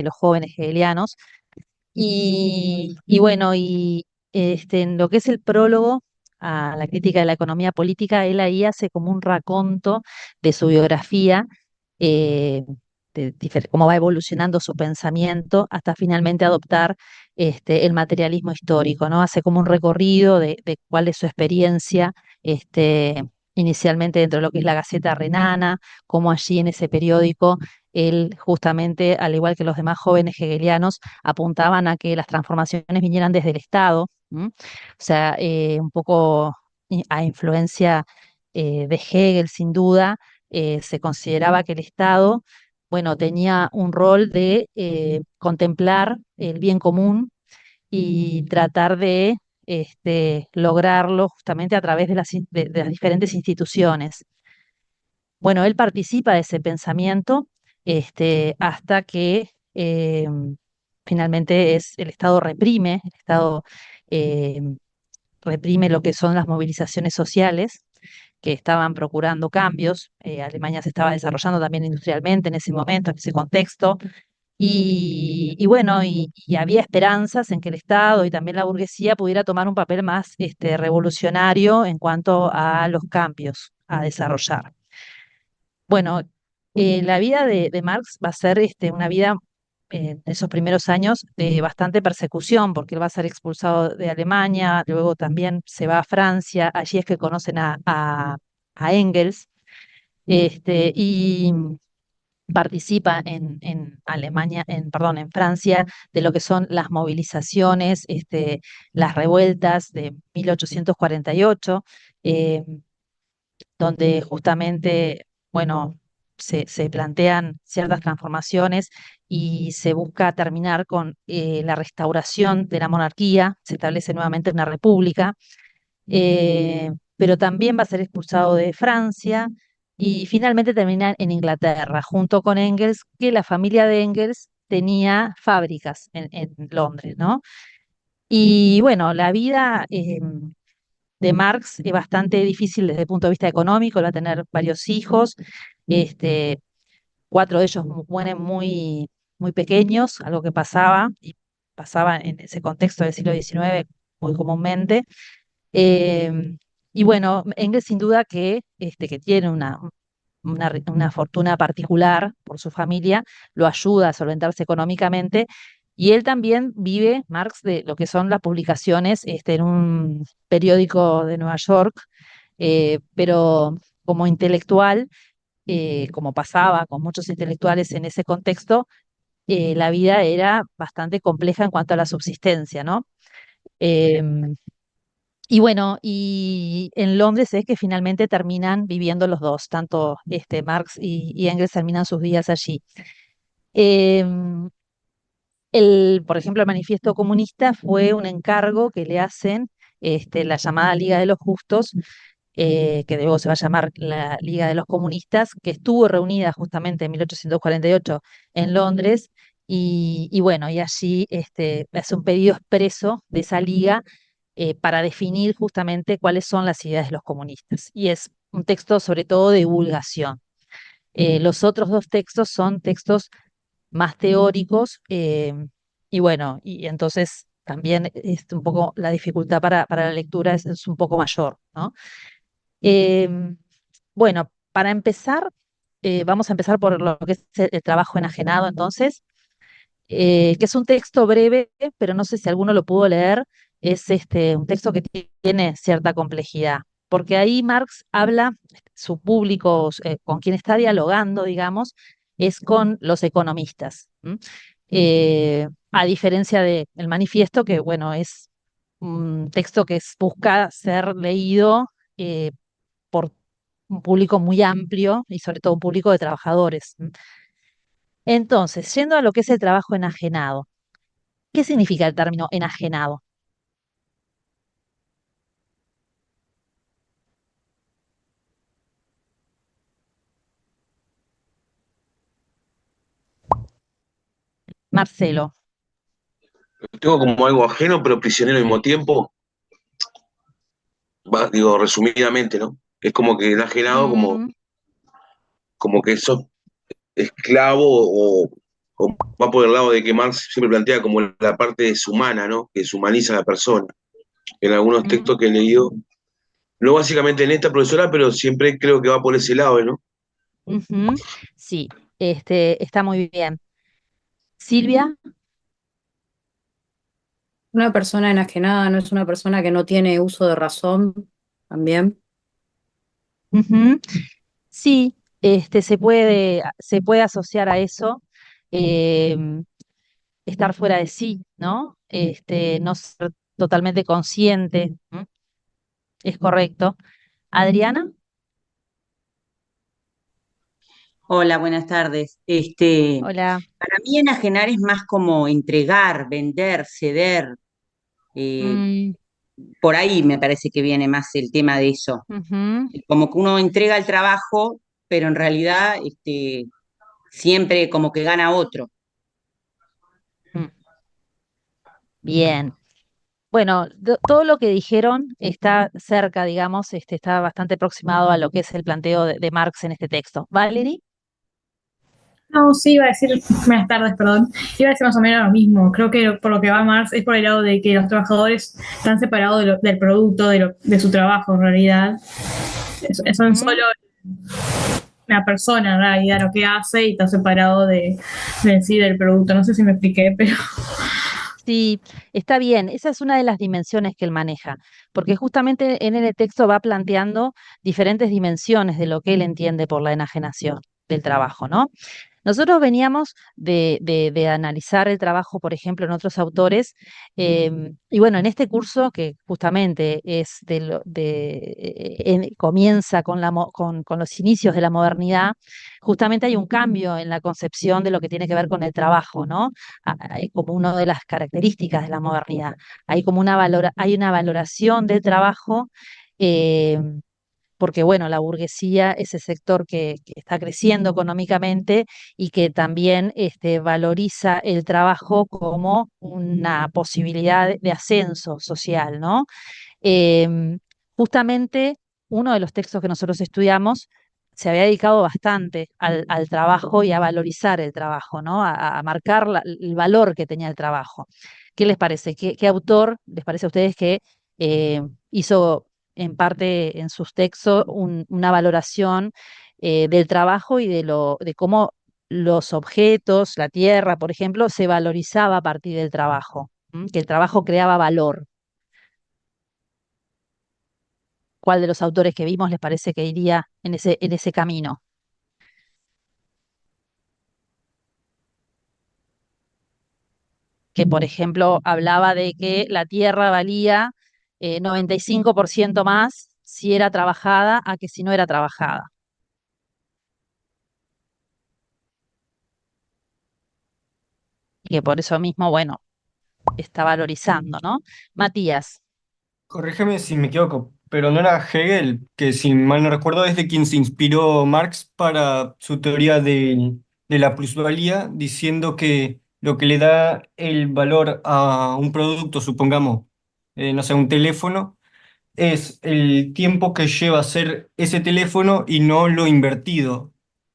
los jóvenes hegelianos. Y bueno, en lo que es el prólogo a la crítica de la economía política, él ahí hace como un raconto de su biografía, eh, cómo va evolucionando su pensamiento hasta finalmente adoptar el materialismo histórico, ¿no? Hace como un recorrido de cuál es su experiencia, inicialmente dentro de lo que es la Gaceta Renana, cómo allí en ese periódico él justamente, al igual que los demás jóvenes hegelianos, apuntaban a que las transformaciones vinieran desde el Estado, ¿m? O sea, un poco a influencia de Hegel, sin duda, se consideraba que el Estado, bueno, tenía un rol de contemplar el bien común y tratar de lograrlo justamente a través de de las diferentes instituciones. Bueno, él participa de ese pensamiento hasta que finalmente el Estado reprime, el Estado eh, reprime lo que son las movilizaciones sociales que estaban procurando cambios. Alemania se estaba desarrollando también industrialmente en ese momento, en ese contexto. Y bueno, y había esperanzas en que el Estado y también la burguesía pudiera tomar un papel más revolucionario en cuanto a los cambios a desarrollar. Bueno, la vida de Marx va a ser una vida en esos primeros años de bastante persecución, porque él va a ser expulsado de Alemania, luego también se va a Francia, allí es que conocen a Engels, y participa en Alemania, perdón, en Francia, de lo que son las movilizaciones, las revueltas de 1848, eh, donde justamente, bueno, se plantean ciertas transformaciones y se busca terminar con la restauración de la monarquía, se establece nuevamente una república, pero también va a ser expulsado de Francia y finalmente termina en Inglaterra, junto con Engels, que la familia de Engels tenía fábricas en Londres, ¿no? Y bueno, la vida de Marx es bastante difícil desde el punto de vista económico, él va a tener varios hijos, este, cuatro de ellos mueren muy pequeños, algo que pasaba en ese contexto del siglo XIX muy comúnmente. Eh, y bueno, Engels sin duda que tiene una fortuna particular por su familia, lo ayuda a solventarse económicamente. Y él también vive, Marx, de lo que son las publicaciones en un periódico de Nueva York, pero como intelectual, como pasaba con muchos intelectuales en ese contexto, la vida era bastante compleja en cuanto a la subsistencia, ¿no? Em, y bueno, y en Londres es que finalmente terminan viviendo los dos, tanto Marx y Engels terminan sus días allí. Em, por ejemplo, el Manifiesto Comunista fue un encargo que le hacen la llamada Liga de los Justos, que luego se va a llamar la Liga de los Comunistas, que estuvo reunida justamente en 1848 en Londres, y bueno, y allí hace un pedido expreso de esa liga para definir justamente cuáles son las ideas de los comunistas. Y es un texto sobre todo de divulgación. Los otros dos textos son textos más teóricos, y bueno, y entonces también un poco la dificultad para la lectura es un poco mayor, ¿no? Em, bueno, para empezar, vamos a empezar por lo que es el trabajo enajenado, entonces, que es un texto breve, pero no sé si alguno lo pudo leer, es un texto que tiene cierta complejidad, porque ahí Marx habla, su público, con quien está dialogando, digamos, es con los economistas, ¿m? A diferencia del manifiesto, que bueno, es un texto que busca ser leído por un público muy amplio y sobre todo un público de trabajadores. Entonces, yendo a lo que es el trabajo enajenado, ¿qué significa el término enajenado? Marcelo. Tengo como algo ajeno, pero prisionero al mismo tiempo. Digo, resumidamente, ¿no? Es como que enajenado, Mm, como que sos esclavo o va por el lado de que Marx siempre plantea como la parte deshumana, ¿no? Que deshumaniza a la persona. En algunos Mm, textos que he leído, no básicamente en esta profesora, pero siempre creo que va por ese lado, ¿no? ujú. Sí, está muy bien. Silvia, Una persona enajenada no es una persona que no tiene uso de razón también. ujú. Sí, se puede asociar a eso, em, estar fuera de sí, ¿no? No ser totalmente consciente, ¿m? Es correcto. Adriana, Hola, buenas tardes. hola. Para mí enajenar es más como entregar, vender, ceder. eh, Mm, por ahí me parece que viene más el tema de eso. ujú, Como que uno entrega el trabajo, pero en realidad siempre como que gana otro. mm. Bien. Bueno, todo lo que dijeron está cerca, digamos, está bastante aproximado a lo que es el planteo de Marx en este texto. Valerie, No, sí, iba a decir, buenas tardes, perdón. Iba a decir más o menos lo mismo. Creo que por lo que va Marx es por el lado de que los trabajadores están separados del producto, de su trabajo en realidad. Son ujú. solo una persona en realidad lo que hace y está separado de en sí del producto. No sé si me expliqué, pero Sí, está bien. Esa es una de las dimensiones que él maneja, porque justamente en el texto va planteando diferentes dimensiones de lo que él entiende por la enajenación del trabajo, ¿no? Nosotros veníamos de analizar el trabajo, por ejemplo, en otros autores, y bueno, en este curso que justamente comienza con los inicios de la modernidad, justamente hay un cambio en la concepción de lo que tiene que ver con el trabajo, ¿no? Hay como una de las características de la modernidad. Hay una valoración del trabajo. eh, Porque bueno, la burguesía es el sector que está creciendo económicamente y que también valoriza el trabajo como una posibilidad de ascenso social, ¿no? Em, Justamente uno de los textos que nosotros estudiamos se había dedicado bastante al trabajo y a valorizar el trabajo, ¿no? A marcar el valor que tenía el trabajo. ¿Qué les parece? ¿Qué autor les parece a ustedes que hizo en parte en sus textos una valoración del trabajo y de cómo los objetos, la tierra, por ejemplo, se valorizaba a partir del trabajo, ¿m? Que el trabajo creaba valor? ¿Cuál de los autores que vimos les parece que iría en ese camino? Que, por ejemplo, hablaba de que la tierra valía 95% más si era trabajada a que si no era trabajada. Y que por eso mismo, bueno, está valorizando, ¿no? Matías. Corrígeme si me equivoco, pero no era Hegel, que si mal no recuerdo es de quien se inspiró Marx para su teoría de la plusvalía, diciendo que lo que le da el valor a un producto, supongamos, no sé, un teléfono, es el tiempo que lleva a hacer ese teléfono y no lo invertido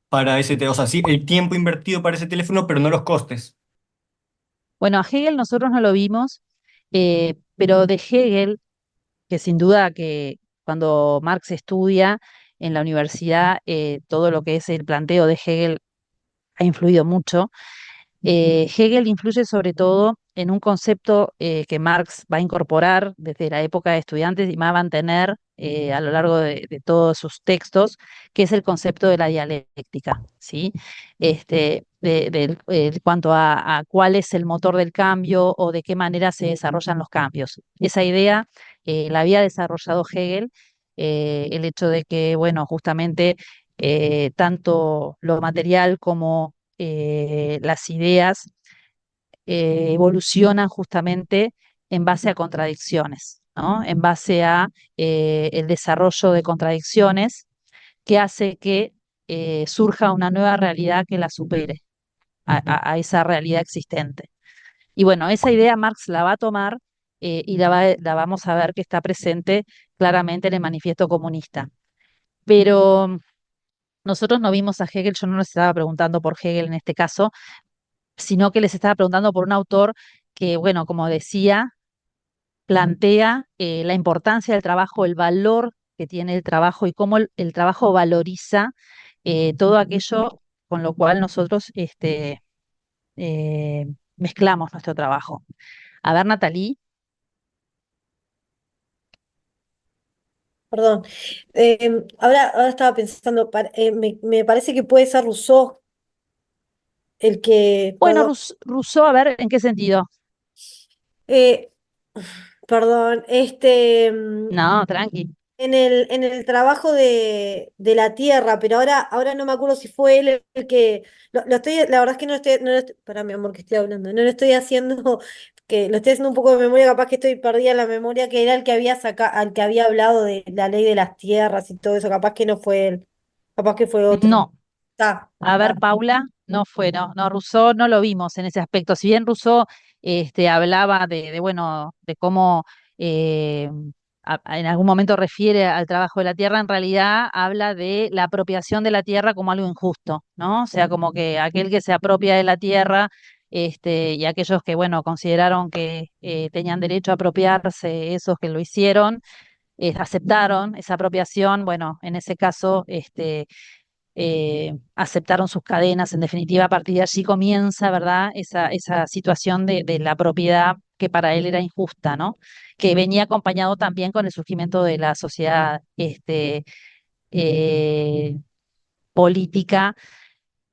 para ese teléfono. O sea, sí, el tiempo invertido para ese teléfono, pero no los costes. Bueno, a Hegel nosotros no lo vimos, pero de Hegel, que sin duda que cuando Marx estudia en la universidad, todo lo que es el planteo de Hegel ha influido mucho. Hegel influye sobre todo en un concepto que Marx va a incorporar desde la época de estudiantes y va a mantener a lo largo de todos sus textos, que es el concepto de la dialéctica, ¿sí? Cuanto a cuál es el motor del cambio o de qué manera se desarrollan los cambios. Esa idea la había desarrollado Hegel, el hecho de que, bueno, justamente tanto lo material como las ideas evolucionan justamente en base a contradicciones, ¿no? En base a el desarrollo de contradicciones que hace que surja una nueva realidad que la supere a esa realidad existente. Y bueno, esa idea Marx la va a tomar y la vamos a ver que está presente claramente en el manifiesto comunista. Pero nosotros no vimos a Hegel, yo no nos estaba preguntando por Hegel en este caso, sino que les estaba preguntando por un autor que, bueno, como decía, plantea la importancia del trabajo, el valor que tiene el trabajo y cómo el trabajo valoriza todo aquello con lo cual nosotros eh, mezclamos nuestro trabajo. A ver, Natalie. Perdón. Ahora estaba pensando, me parece que puede ser Rousseau el que, Bueno, perdón, Rousseau, a ver, ¿en qué sentido? eh, perdón, No, tranqui. en el trabajo de la tierra, pero ahora no me acuerdo si fue él el que, lo estoy, la verdad es que no lo estoy, para mi amor que estoy hablando, no lo estoy haciendo, que lo estoy haciendo un poco de memoria, capaz que estoy perdida en la memoria, que era el que había al que había hablado de la ley de las tierras y todo eso, capaz que no fue él, capaz que fue otro. No. Está. A ver, Paula, no fue, no, Rousseau no lo vimos en ese aspecto. Si bien Rousseau hablaba bueno, de cómo eh, en algún momento refiere al trabajo de la tierra, en realidad habla de la apropiación de la tierra como algo injusto, ¿no? O sea, como que aquel que se apropia de la tierra, y aquellos que, bueno, consideraron que tenían derecho a apropiarse, esos que lo hicieron, aceptaron esa apropiación, bueno, en ese caso, aceptaron sus cadenas. En definitiva, a partir de allí comienza, ¿verdad?, esa situación de la propiedad que para él era injusta, ¿no? Que venía acompañado también con el surgimiento de la sociedad eh, política,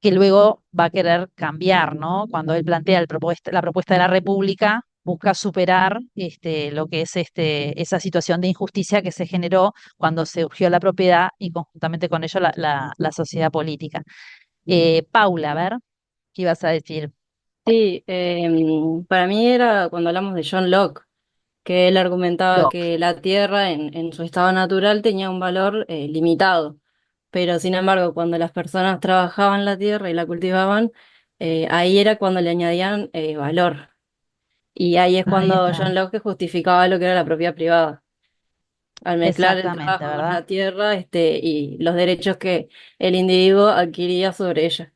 que luego va a querer cambiar, ¿no? Cuando él plantea la propuesta de la República, busca superar lo que es esa situación de injusticia que se generó cuando se urgió la propiedad y conjuntamente con ello la sociedad política. Paula, a ver, ¿qué ibas a decir? Sí, para mí era cuando hablamos de John Locke, que él argumentaba Locke. que la tierra en su estado natural tenía un valor limitado, pero sin embargo cuando las personas trabajaban la tierra y la cultivaban, ahí era cuando le añadían valor. Y ahí es Ahí cuando está. John Locke justificaba lo que era la propiedad privada, al mezclar el Exactamente, trabajo con ¿verdad? la tierra, y los derechos que el individuo adquiría sobre ella.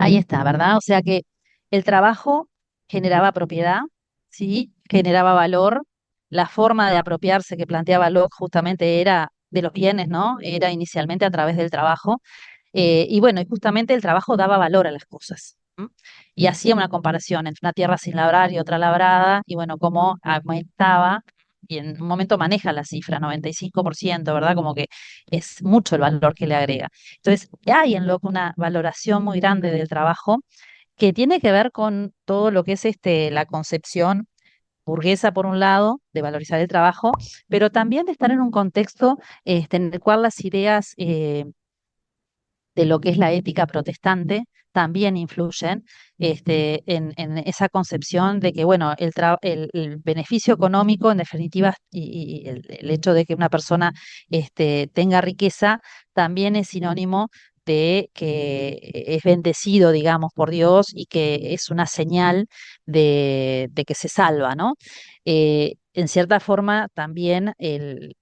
Ahí está, ¿verdad? O sea que el trabajo generaba propiedad, ¿sí? Generaba valor. La forma de apropiarse que planteaba Locke justamente era de los bienes, ¿no? Era inicialmente a través del trabajo. Y bueno, y justamente el trabajo daba valor a las cosas. ¿M? Y hacía una comparación entre una tierra sin labrar y otra labrada, y bueno, cómo aumentaba, y en un momento maneja la cifra, 95%, ¿verdad? Como que es mucho el valor que le agrega. Entonces, hay en Locke una valoración muy grande del trabajo que tiene que ver con todo lo que es la concepción burguesa, por un lado, de valorizar el trabajo, pero también de estar en un contexto en el cual las ideas de lo que es la ética protestante también influyen en esa concepción de que, bueno, el beneficio económico, en definitiva, y el hecho de que una persona tenga riqueza, también es sinónimo de que es bendecido, digamos, por Dios y que es una señal de que se salva, ¿no? En cierta forma, también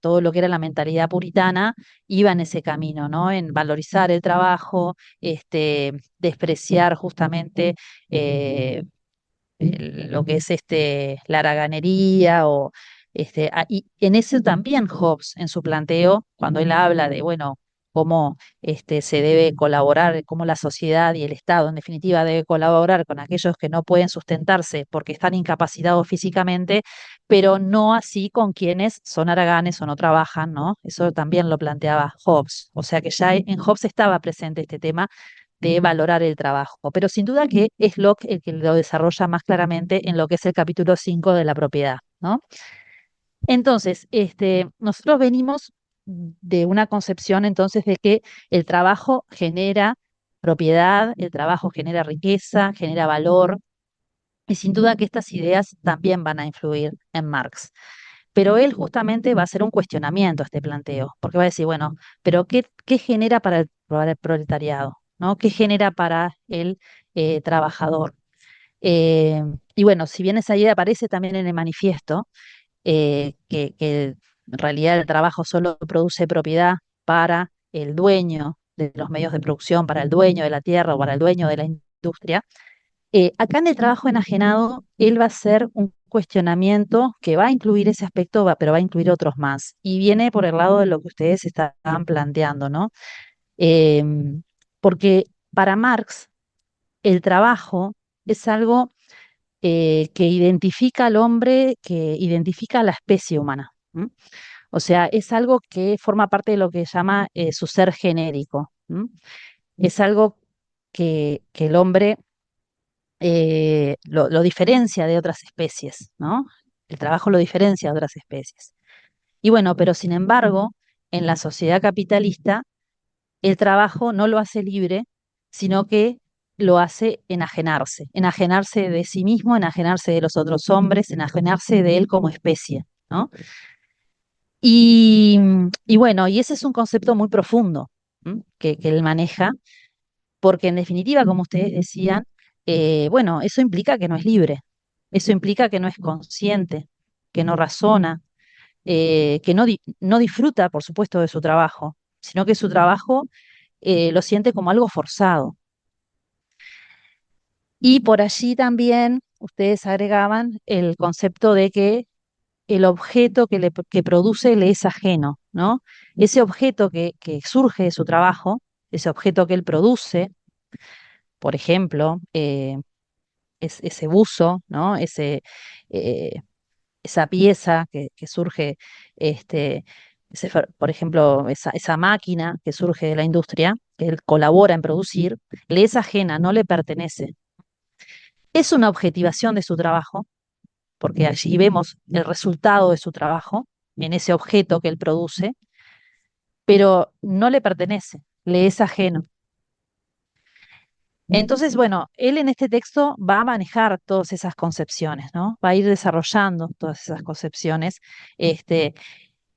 todo lo que era la mentalidad puritana iba en ese camino, ¿no? En valorizar el trabajo, despreciar justamente eh, lo que es la haraganería y en eso también Hobbes, en su planteo, cuando él habla de, bueno, cómo se debe colaborar, cómo la sociedad y el Estado, en definitiva, debe colaborar con aquellos que no pueden sustentarse porque están incapacitados físicamente, pero no así con quienes son haraganes o no trabajan, ¿no? Eso también lo planteaba Hobbes. O sea que ya en Hobbes estaba presente este tema de valorar el trabajo, pero sin duda que es Locke el que lo desarrolla más claramente en lo que es el capítulo 5 de la propiedad, ¿no? Entonces, nosotros venimos de una concepción entonces de que el trabajo genera propiedad, el trabajo genera riqueza, genera valor, y sin duda que estas ideas también van a influir en Marx. Pero él justamente va a hacer un cuestionamiento a este planteo, porque va a decir, bueno, pero ¿qué genera para el proletariado? ¿No? ¿Qué genera para el trabajador? Eh, y bueno, si bien esa idea aparece también en el manifiesto, que en realidad el trabajo solo produce propiedad para el dueño de los medios de producción para el dueño de la tierra o para el dueño de la industria. Acá en el trabajo enajenado, él va a hacer un cuestionamiento que va a incluir ese aspecto, pero va a incluir otros más. Y viene por el lado de lo que ustedes estaban planteando, ¿no? Em, Porque para Marx, el trabajo es algo que identifica al hombre, que identifica a la especie humana. ¿M? O sea, es algo que forma parte de lo que llama su ser genérico. ¿M? Es algo que el hombre lo diferencia de otras especies, ¿no? El trabajo lo diferencia de otras especies. Y bueno, pero sin embargo, en la sociedad capitalista, el trabajo no lo hace libre, sino que lo hace enajenarse de sí mismo, enajenarse de los otros hombres, enajenarse de él como especie, ¿no? Y bueno, y ese es un concepto muy profundo, ¿m? Que él maneja, porque en definitiva, como ustedes decían, bueno, eso implica que no es libre, eso implica que no es consciente, que no razona, que no disfruta, por supuesto, de su trabajo, sino que su trabajo lo siente como algo forzado. Y por allí también ustedes agregaban el concepto de que el objeto que produce le es ajeno, ¿no? Ese objeto que surge de su trabajo, ese objeto que él produce, por ejemplo, ese buzo, ¿no? Eh, Esa pieza que surge, este, por ejemplo, esa máquina que surge de la industria, que él colabora en producir, le es ajena, no le pertenece. Es una objetivación de su trabajo, porque allí vemos el resultado de su trabajo en ese objeto que él produce, pero no le pertenece, le es ajeno. Entonces, bueno, él en este texto va a manejar todas esas concepciones, ¿no? Va a ir desarrollando todas esas concepciones, este,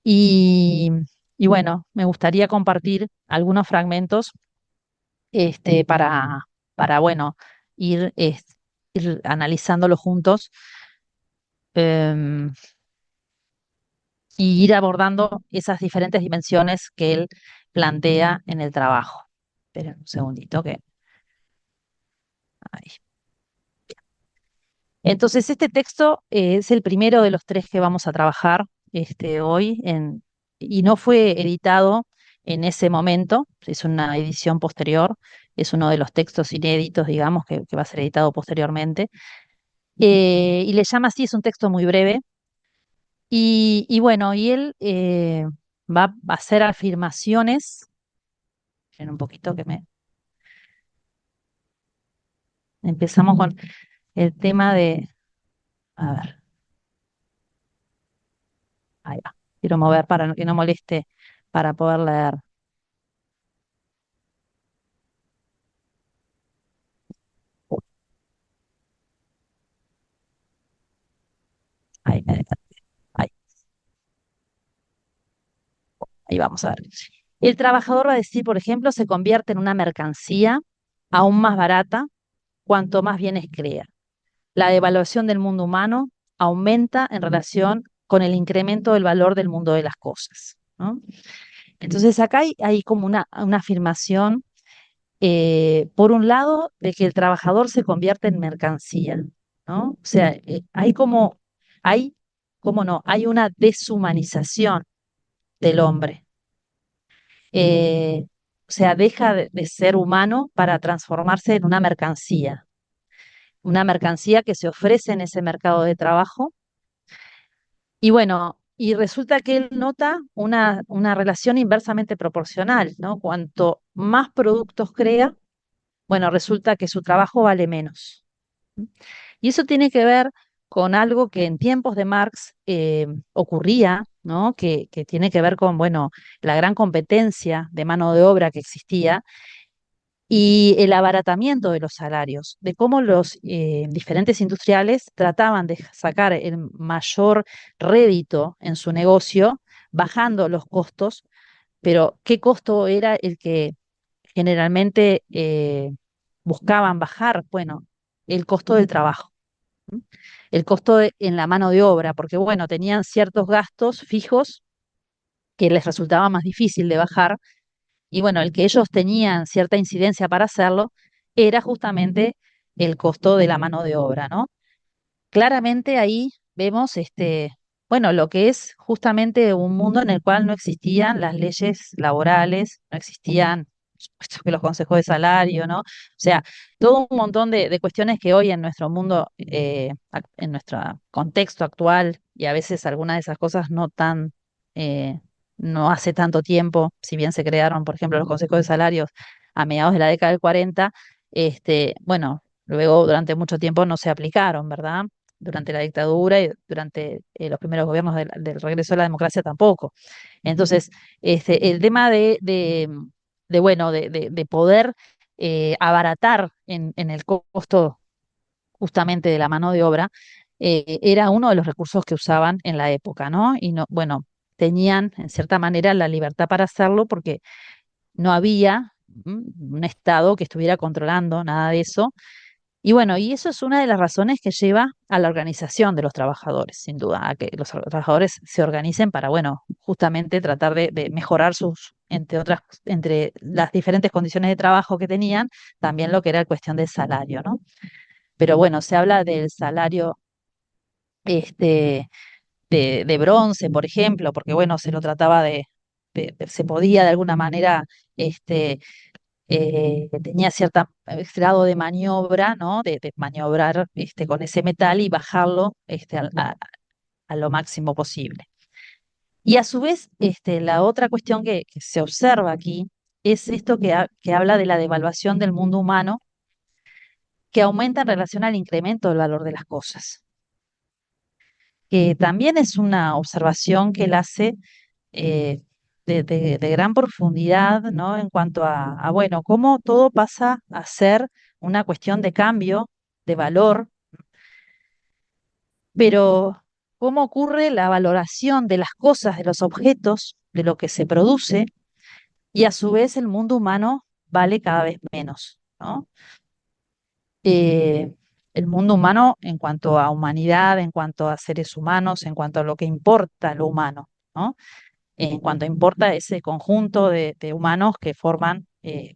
y, y bueno, me gustaría compartir algunos fragmentos, para bueno, ir analizándolo juntos, em, y ir abordando esas diferentes dimensiones que él plantea en el trabajo. Esperen un segundito que... ahí. Entonces, este texto es el primero de los tres que vamos a trabajar hoy y no fue editado en ese momento, es una edición posterior, es uno de los textos inéditos, digamos, que va a ser editado posteriormente. Y le llama así, es un texto muy breve. Y bueno, y él va a hacer afirmaciones. Esperen un poquito que me... Empezamos con el tema de... A ver, ahí va. Quiero mover para que no moleste para poder leer. Ahí, ahí, ahí vamos a ver. El trabajador va a decir, por ejemplo, se convierte en una mercancía aún más barata cuanto más bienes crea. La devaluación del mundo humano aumenta en relación con el incremento del valor del mundo de las cosas, ¿no? Entonces acá hay como una afirmación, por un lado, de que el trabajador se convierte en mercancía, ¿no? O sea, hay, ¿cómo no? Hay una deshumanización del hombre. O sea, deja de ser humano para transformarse en una mercancía que se ofrece en ese mercado de trabajo. Y bueno, y resulta que él nota una relación inversamente proporcional, ¿no? Cuanto más productos crea, bueno, resulta que su trabajo vale menos. Y eso tiene que ver con algo que en tiempos de Marx ocurría, ¿no? Que tiene que ver con, bueno, la gran competencia de mano de obra que existía y el abaratamiento de los salarios, de cómo los diferentes industriales trataban de sacar el mayor rédito en su negocio, bajando los costos, pero ¿qué costo era el que generalmente buscaban bajar? Bueno, el costo del trabajo, ¿m? El costo en la mano de obra, porque bueno, tenían ciertos gastos fijos que les resultaba más difícil de bajar, y bueno, el que ellos tenían cierta incidencia para hacerlo era justamente el costo de la mano de obra, ¿no? Claramente ahí vemos bueno, lo que es justamente un mundo en el cual no existían las leyes laborales, no existían, por supuesto, que los consejos de salario, ¿no? O sea, todo un montón de cuestiones que hoy en nuestro mundo, en nuestro contexto actual, y a veces algunas de esas cosas eh, no hace tanto tiempo, si bien se crearon, por ejemplo, los consejos de salarios a mediados de la década del 40, bueno, luego durante mucho tiempo no se aplicaron, ¿verdad? Durante la dictadura y durante los primeros gobiernos del regreso a la democracia tampoco. Entonces, el tema bueno, de poder abaratar en el costo justamente de la mano de obra, era uno de los recursos que usaban en la época, ¿no? Y no, bueno, tenían en cierta manera la libertad para hacerlo porque no había un Estado que estuviera controlando nada de eso, y bueno, y eso es una de las razones que lleva a la organización de los trabajadores, sin duda, a que los trabajadores se organicen para, bueno, justamente tratar de mejorar entre las diferentes condiciones de trabajo que tenían, también lo que era la cuestión del salario, ¿no? Pero bueno, se habla del salario este, de bronce, por ejemplo, porque bueno, se lo trataba se podía de alguna manera, tenía cierto grado de maniobra, ¿no? De maniobrar con ese metal y bajarlo a lo máximo posible. Y a su vez, la otra cuestión que se observa aquí es esto que habla de la devaluación del mundo humano, que aumenta en relación al incremento del valor de las cosas, que también es una observación que él hace eh, de gran profundidad, ¿no? En cuanto bueno, cómo todo pasa a ser una cuestión de cambio, de valor, pero cómo ocurre la valoración de las cosas, de los objetos, de lo que se produce, y a su vez el mundo humano vale cada vez menos, ¿no? Eh, el mundo humano en cuanto a humanidad, en cuanto a seres humanos, en cuanto a lo que importa lo humano, ¿no? En cuanto importa ese conjunto de humanos que forman,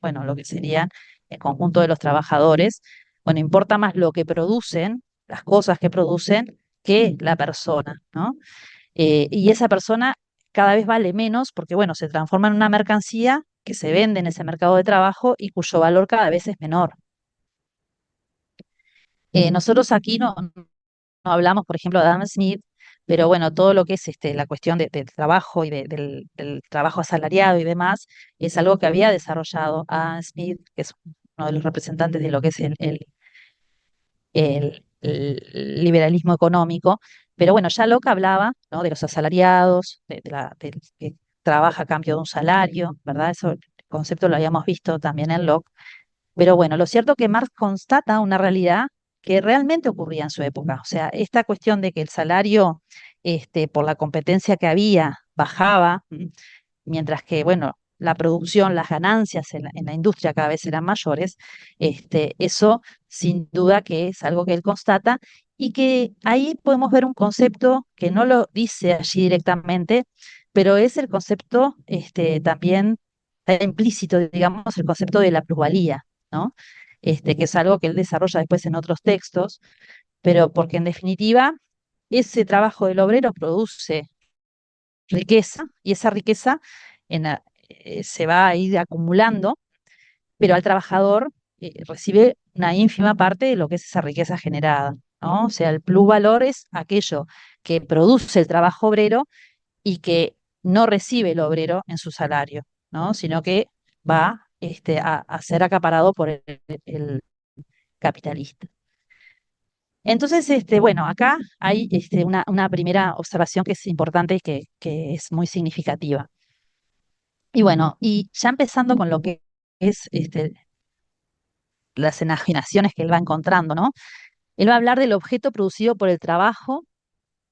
bueno, lo que serían el conjunto de los trabajadores. Bueno, importa más lo que producen, las cosas que producen, que la persona, ¿no? Y esa persona cada vez vale menos porque, bueno, se transforma en una mercancía que se vende en ese mercado de trabajo y cuyo valor cada vez es menor. Nosotros aquí no hablamos, por ejemplo, de Adam Smith, pero bueno, todo lo que es la cuestión del trabajo y del trabajo asalariado y demás, es algo que había desarrollado Adam Smith, que es uno de los representantes de lo que es el liberalismo económico. Pero bueno, ya Locke hablaba, ¿no? De los asalariados, del que trabaja a cambio de un salario, ¿verdad? Eso, el concepto lo habíamos visto también en Locke. Pero bueno, lo cierto es que Marx constata una realidad que realmente ocurría en su época. O sea, esta cuestión de que el salario, por la competencia que había, bajaba, mientras que, bueno, la producción, las ganancias en la industria cada vez eran mayores, eso sin duda que es algo que él constata y que ahí podemos ver un concepto que no lo dice allí directamente, pero es el concepto también está implícito, digamos, el concepto de la plusvalía, ¿no? Que es algo que él desarrolla después en otros textos, pero porque en definitiva ese trabajo del obrero produce riqueza y esa riqueza se va a ir acumulando, pero al trabajador recibe una ínfima parte de lo que es esa riqueza generada, ¿no? O sea, el plusvalor es aquello que produce el trabajo obrero y que no recibe el obrero en su salario, ¿no? Sino que va a ser acaparado por el capitalista. Entonces, bueno, acá hay una primera observación que es importante y que es muy significativa. Y bueno, y ya empezando con lo que es las enajenaciones que él va encontrando, ¿no? Él va a hablar del objeto producido por el trabajo,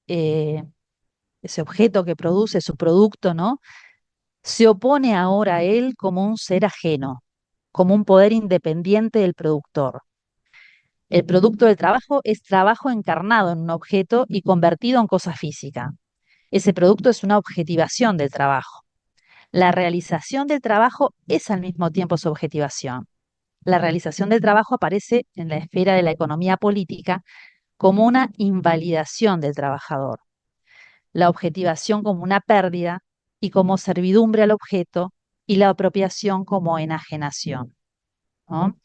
eh, ese objeto que produce su producto, ¿no? Se opone ahora a él como un ser ajeno, como un poder independiente del productor. El producto del trabajo es trabajo encarnado en un objeto y convertido en cosa física. Ese producto es una objetivación del trabajo. La realización del trabajo es al mismo tiempo su objetivación. La realización del trabajo aparece en la esfera de la economía política como una invalidación del trabajador, la objetivación como una pérdida y como servidumbre al objeto y la apropiación como enajenación, ¿no?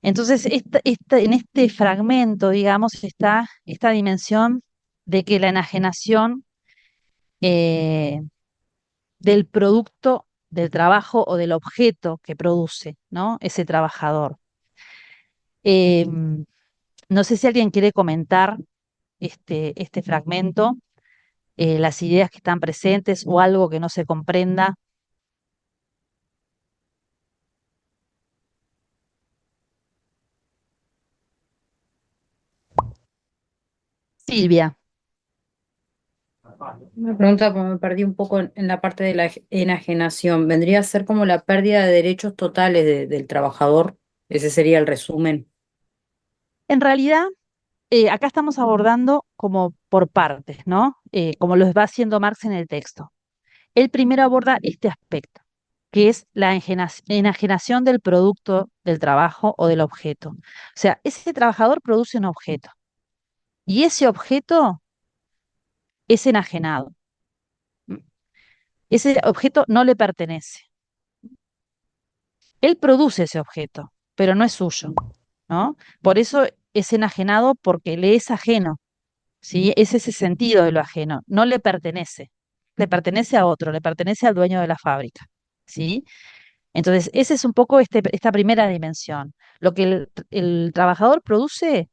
Entonces, en este fragmento, digamos, está esta dimensión de que la enajenación eh, del producto del trabajo o del objeto que produce, ¿no? Ese trabajador. Eh, no sé si alguien quiere comentar este fragmento, las ideas que están presentes o algo que no se comprenda. Silvia. Una pregunta, porque me perdí un poco en la parte de la enajenación. ¿Vendría a ser como la pérdida de derechos totales del trabajador? Ese sería el resumen. En realidad, acá estamos abordando como por partes, ¿no? Como lo va haciendo Marx en el texto. Él primero aborda este aspecto, que es la enajenación del producto del trabajo o del objeto. O sea, ese trabajador produce un objeto y ese objeto es enajenado. Ese objeto no le pertenece. Él produce ese objeto, pero no es suyo, ¿no? Por eso es enajenado porque le es ajeno, ¿sí? Es ese sentido de lo ajeno, no le pertenece a otro, le pertenece al dueño de la fábrica, ¿sí? Entonces, esa es un poco esta primera dimensión. Lo que el trabajador produce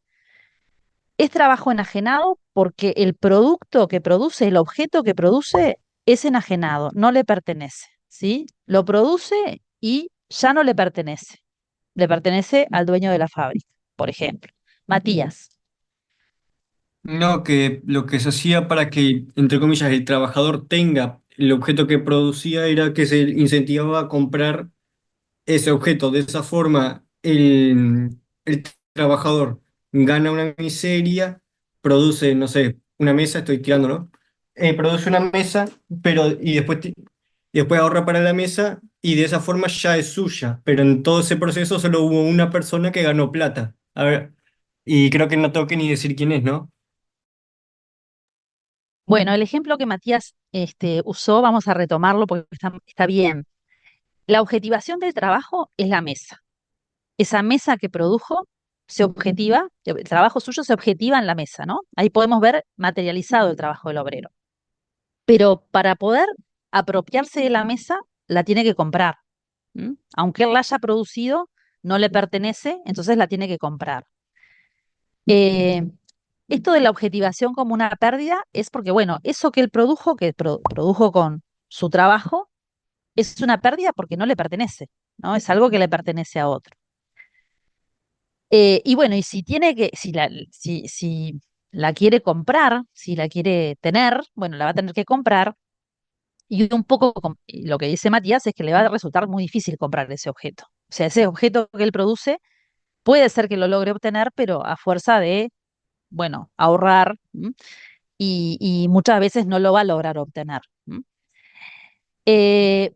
es trabajo enajenado porque el producto que produce, el objeto que produce, es enajenado, no le pertenece, ¿sí? Lo produce y ya no le pertenece al dueño de la fábrica, por ejemplo. Matías. No, que lo que se hacía para que, entre comillas, el trabajador tenga el objeto que producía era que se incentivaba a comprar ese objeto. De esa forma, el trabajador gana una miseria, produce, no sé, una mesa, estoy tirando, ¿no? Produce una mesa, pero y después ahorra para la mesa y de esa forma ya es suya. Pero en todo ese proceso solo hubo una persona que ganó plata. A ver, y creo que no tengo que ni decir quién es, ¿no? Bueno, el ejemplo que Matías usó, vamos a retomarlo porque está bien. La objetivación del trabajo es la mesa. Esa mesa que produjo se objetiva, el trabajo suyo se objetiva en la mesa, ¿no? Ahí podemos ver materializado el trabajo del obrero. Pero para poder apropiarse de la mesa, la tiene que comprar. Aunque él la haya producido, no le pertenece, entonces la tiene que comprar. Eh, Esto de la objetivación como una pérdida es porque, bueno, eso que él produjo, que produjo con su trabajo, es una pérdida porque no le pertenece, ¿no? Es algo que le pertenece a otro. Y bueno, y si la quiere comprar, si la quiere tener, bueno, la va a tener que comprar. Y un poco lo que dice Matías es que le va a resultar muy difícil comprar ese objeto. O sea, ese objeto que él produce puede ser que lo logre obtener, pero a fuerza de, bueno, ahorrar, y muchas veces no lo va a lograr obtener. Eh,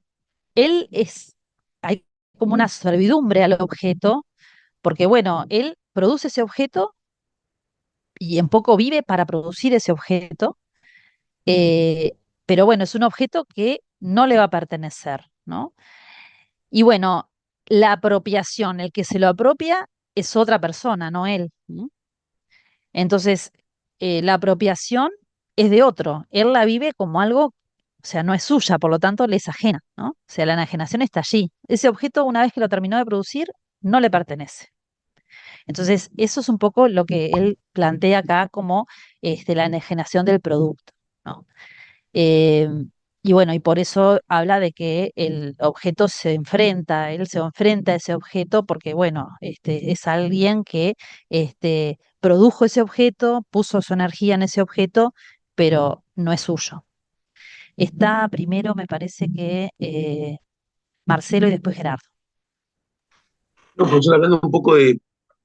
hay como una servidumbre al objeto, porque bueno, él produce ese objeto y en poco vive para producir ese objeto, eh, pero bueno, es un objeto que no le va a pertenecer, ¿no? Y bueno, la apropiación, el que se lo apropia es otra persona, no él. Entonces, la apropiación es de otro. Él la vive como algo, o sea, no es suya, por lo tanto, le es ajena, ¿no? O sea, la enajenación está allí. Ese objeto, una vez que lo terminó de producir, no le pertenece. Entonces, eso es un poco lo que él plantea acá como la enajenación del producto, ¿no? Eh, y bueno, y por eso habla de que el objeto él se enfrenta a ese objeto porque, bueno, es alguien que produjo ese objeto, puso su energía en ese objeto, pero no es suyo. Está primero, me parece que Marcelo y después Gerardo. No, profesor, hablando un poco a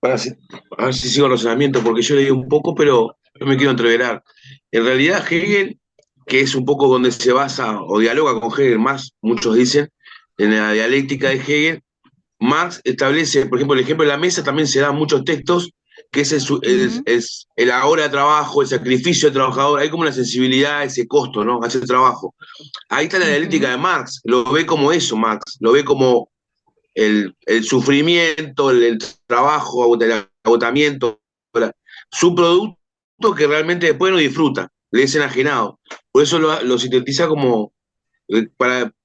ver si sigo el razonamiento, porque yo leí un poco, pero no me quiero entreverar. En realidad, Hegel que es un poco donde se basa o dialoga con Hegel, más muchos dicen, en la dialéctica de Hegel. Marx establece, por ejemplo, el ejemplo de la mesa, también se dan muchos textos, que es el ahora de trabajo, el sacrificio del trabajador, hay como una sensibilidad a ese costo, ¿no? A ese trabajo. Ahí está la dialéctica de Marx, lo ve como eso, Marx, lo ve como el sufrimiento, el trabajo, el agotamiento, su producto que realmente después no disfruta, le es enajenado. Por eso lo sintetiza como,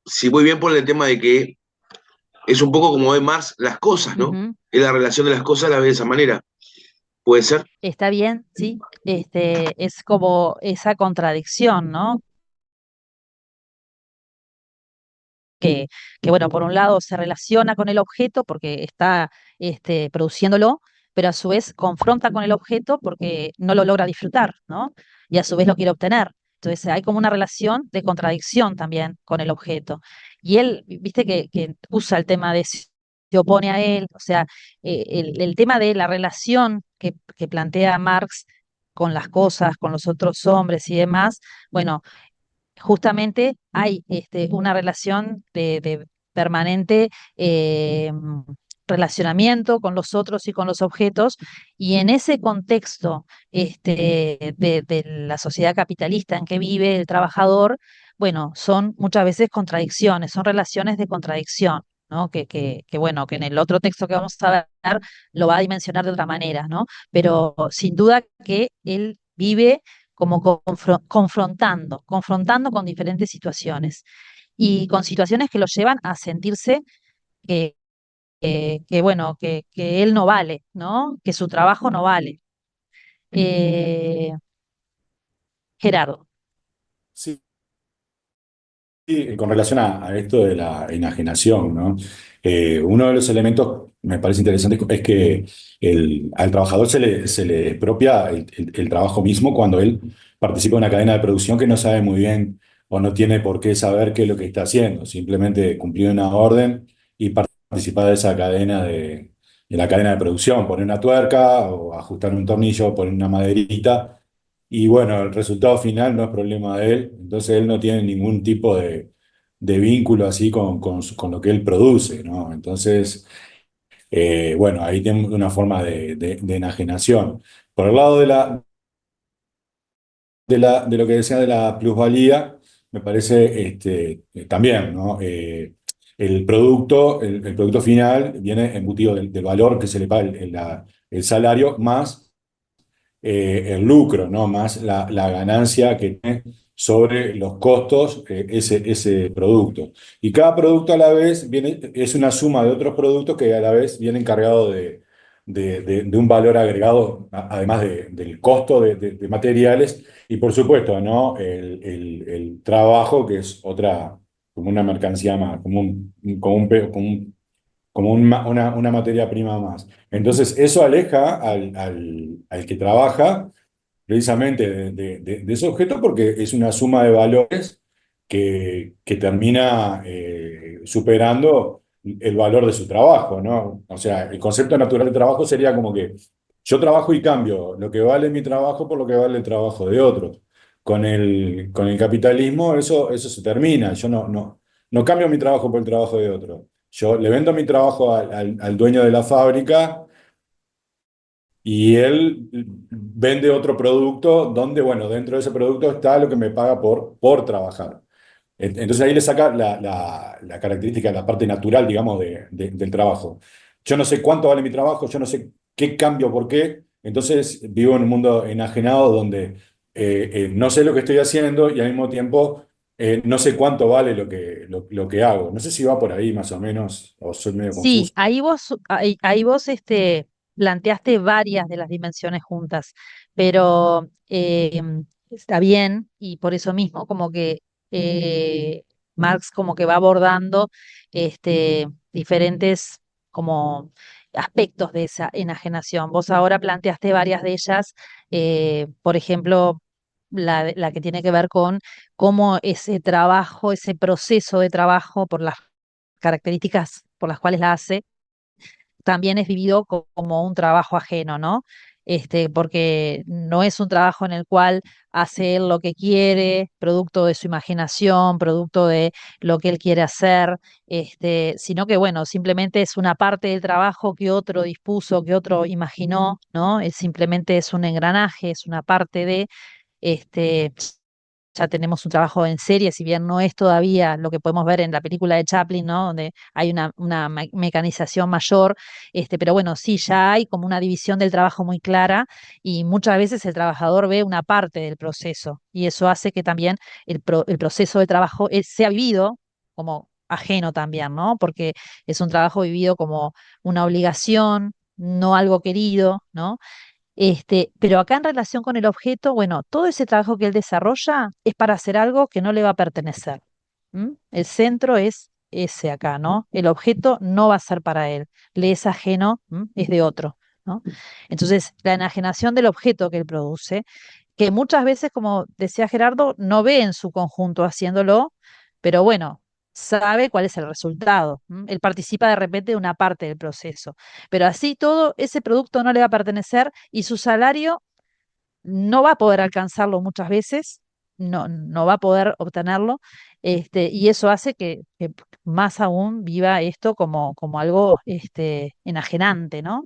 si voy bien por el tema de que es un poco como ve Marx las cosas, ¿no? Ujú. Es la relación de las cosas, la ve de esa manera. ¿Puede ser? Está bien, sí. Es como esa contradicción, ¿no? Que bueno, por un lado se relaciona con el objeto porque está produciéndolo, pero a su vez confronta con el objeto porque no lo logra disfrutar, ¿no? Y a su vez lo quiere obtener. Entonces hay como una relación de contradicción también con el objeto. Y él, viste que usa el tema de si se opone a él, o sea, el tema de la relación que plantea Marx con las cosas, con los otros hombres y demás, bueno, justamente hay una relación de permanente relacionamiento con los otros y con los objetos, y en ese contexto de la sociedad capitalista en que vive el trabajador, bueno, son muchas veces contradicciones, son relaciones de contradicción. ¿No? Bueno, que en el otro texto que vamos a ver lo va a dimensionar de otra manera, ¿no? Pero sin duda que él vive como confrontando con diferentes situaciones y con situaciones que lo llevan a sentirse que, bueno, que él no vale, ¿no? Que su trabajo no vale. Eh, Gerardo. Sí, con relación a esto de la enajenación, ¿no? Uno de los elementos me parece interesante es que al trabajador se le expropia el trabajo mismo cuando él participa en una cadena de producción que no sabe muy bien o no tiene por qué saber qué es lo que está haciendo, simplemente cumplir una orden y participar de esa cadena de la cadena de producción, poner una tuerca o ajustar un tornillo, poner una maderita. Y bueno, el resultado final no es problema de él, entonces él no tiene ningún tipo de vínculo así con lo que él produce, ¿no? Entonces, bueno, ahí tenemos una forma de enajenación. Por el lado de lo que decía de la plusvalía, me parece también, ¿no? El producto final viene embutido del valor que se le paga el salario más el lucro, ¿no? Más la ganancia que tiene sobre los costos ese producto. Y cada producto a la vez es una suma de otros productos que a la vez vienen cargados de un valor agregado, además del costo de materiales, y por supuesto, ¿no? El trabajo, que es otra, como una mercancía más, como una materia prima más. Entonces, eso aleja al que trabaja precisamente de ese objeto porque es una suma de valores que termina superando el valor de su trabajo, ¿no? O sea, el concepto natural de trabajo sería como que yo trabajo y cambio lo que vale mi trabajo por lo que vale el trabajo de otros. Con el capitalismo eso se termina. Yo no cambio mi trabajo por el trabajo de otro. Yo le vendo mi trabajo al dueño de la fábrica y él vende otro producto donde, bueno, dentro de ese producto está lo que me paga por trabajar. Entonces ahí le saca la característica, la parte natural, digamos, del trabajo. Yo no sé cuánto vale mi trabajo, yo no sé qué cambio, por qué. Entonces vivo en un mundo enajenado donde no sé lo que estoy haciendo y al mismo tiempo no sé cuánto vale lo que hago. No sé si va por ahí más o menos, o soy medio Sí, confuso. ahí vos planteaste varias de las dimensiones juntas, pero está bien, y por eso mismo como que Marx como que va abordando diferentes como aspectos de esa enajenación. Vos ahora planteaste varias de ellas, por ejemplo, la que tiene que ver con cómo ese trabajo, ese proceso de trabajo por las características por las cuales la hace, también es vivido como un trabajo ajeno, ¿no? porque no es un trabajo en el cual hace él lo que quiere, producto de su imaginación, producto de lo que él quiere hacer, sino que, bueno, simplemente es una parte del trabajo que otro dispuso, que otro imaginó, ¿no? Simplemente es un engranaje, es una parte de, este, ya tenemos un trabajo en serie, si bien no es todavía lo que podemos ver en la película de Chaplin, ¿no? Donde hay una mecanización mayor, pero bueno, sí, ya hay como una división del trabajo muy clara y muchas veces el trabajador ve una parte del proceso y eso hace que también el proceso de trabajo sea vivido como ajeno también, ¿no? Porque es un trabajo vivido como una obligación, no algo querido, ¿no? Pero acá en relación con el objeto, bueno, todo ese trabajo que él desarrolla es para hacer algo que no le va a pertenecer. ¿M? El centro es ese acá, ¿no? El objeto no va a ser para él, le es ajeno, ¿m? Es de otro, ¿no? Entonces, la enajenación del objeto que él produce, que muchas veces, como decía Gerardo, no ve en su conjunto haciéndolo, pero bueno, sabe cuál es el resultado. Él participa de repente de una parte del proceso, pero así todo, ese producto no le va a pertenecer y su salario no va a poder alcanzarlo muchas veces, no va a poder obtenerlo, y eso hace que más aún viva esto como algo enajenante, ¿no?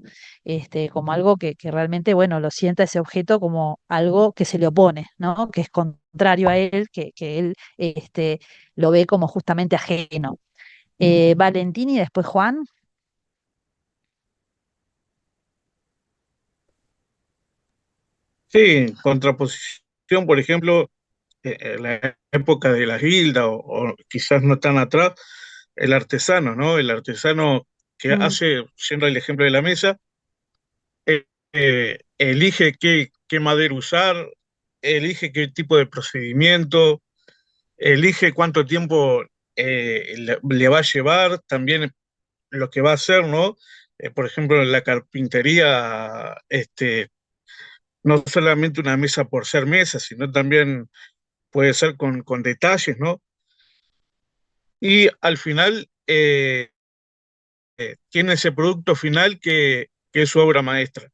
Como algo que realmente, bueno, lo sienta ese objeto como algo que se le opone, ¿no? Que es contrario a él, que él lo ve como justamente ajeno. Valentín y después Juan. Sí, en contraposición, por ejemplo, en la época de la Gilda o quizás no tan atrás, el artesano, ¿no? El artesano que Mm. hace, siendo el ejemplo de la mesa, elige qué madera usar, elige qué tipo de procedimiento, elige cuánto tiempo le va a llevar, también lo que va a hacer, ¿no? Por ejemplo, en la carpintería, no solamente una mesa por ser mesa, sino también puede ser con detalles, ¿no? Y al final tiene ese producto final que es su obra maestra.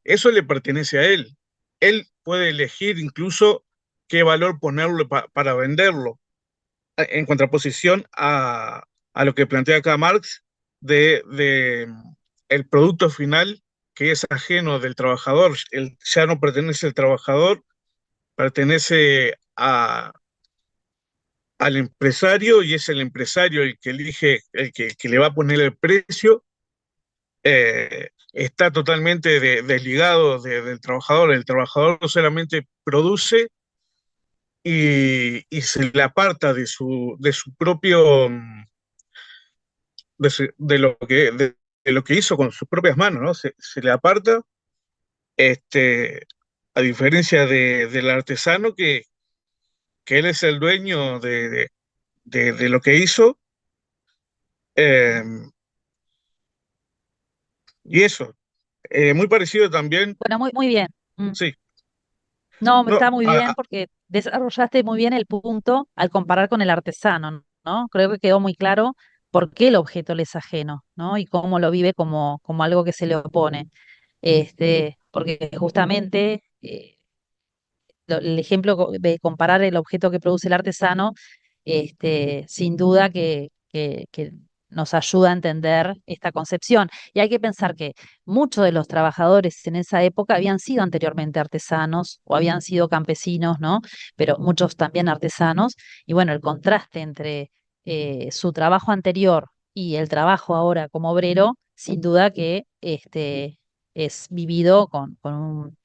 Eso le pertenece a él. Él puede elegir incluso qué valor ponerle para venderlo, en contraposición a lo que plantea acá Marx de el producto final que es ajeno del trabajador. Él ya no pertenece al trabajador, pertenece al empresario y es el empresario el que elige, el que le va a poner el precio. Está totalmente desligado del trabajador. El trabajador solamente produce y se le aparta de su propio, de lo que hizo con sus propias manos, ¿no? Se le aparta, este, a diferencia del artesano que él es el dueño de lo que hizo, eh, y eso. Muy parecido también, Bueno, muy, muy bien. sí, No, no, está muy bien porque desarrollaste muy bien el punto al comparar con el artesano, ¿no? Creo que quedó muy claro por qué el objeto le es ajeno, ¿no? Y cómo lo vive como algo que se le opone. Porque justamente el ejemplo de comparar el objeto que produce el artesano, sin duda que nos ayuda a entender esta concepción. Y hay que pensar que muchos de los trabajadores en esa época habían sido anteriormente artesanos o habían sido campesinos, ¿no? Pero muchos también artesanos. Y bueno, el contraste entre su trabajo anterior y el trabajo ahora como obrero, sin duda que es vivido con un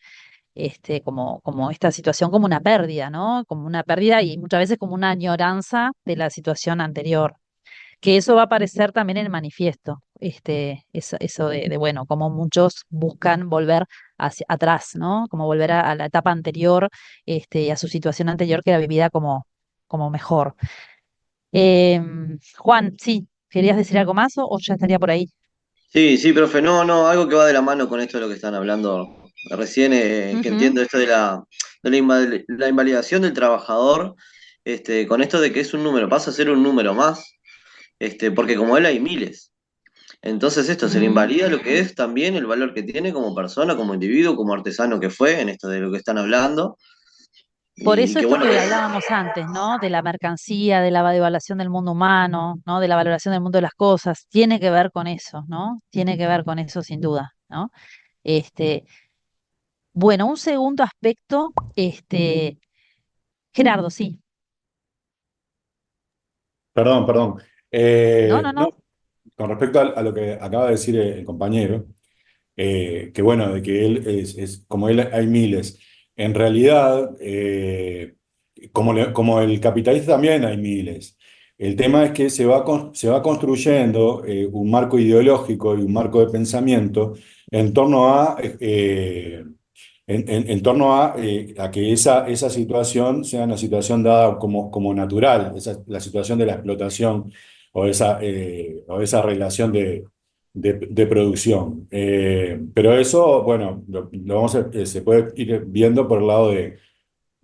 como esta situación como una pérdida, ¿no? Como una pérdida y muchas veces como una añoranza de la situación anterior. Que eso va a aparecer también en el manifiesto, eso bueno, como muchos buscan volver hacia atrás, ¿no? Como volver a la etapa anterior, y a su situación anterior que era vivida como mejor. Juan, sí, ¿querías decir algo más o ya estaría por ahí? Sí, sí, profe, no, no, algo que va de la mano con esto de lo que están hablando recién, que Ujú. entiendo esto de la invalidación del trabajador, con esto de que es un número, pasa a ser un número más, porque como él hay miles. Entonces esto se le Ujú. invalida lo que es también el valor que tiene como persona, como individuo, como artesano que fue, en esto de lo que están hablando, Por y eso que esto bueno, que hablábamos antes, ¿no? De la mercancía, de la devaluación del mundo humano, ¿no? De la valoración del mundo de las cosas, tiene que ver con eso, ¿no? Tiene que ver con eso sin duda, ¿no? Este, bueno, un segundo aspecto, Gerardo, sí. Perdón. No, no, No, no. con respecto a lo que acaba de decir el compañero, que bueno, de que él como él hay miles. En realidad, como el capitalista también hay miles. El tema es que se va construyendo un marco ideológico y un marco de pensamiento en torno en torno a que esa situación sea una situación dada como natural, la situación de la explotación o esa relación de producción. Pero eso, bueno, se puede ir viendo por el lado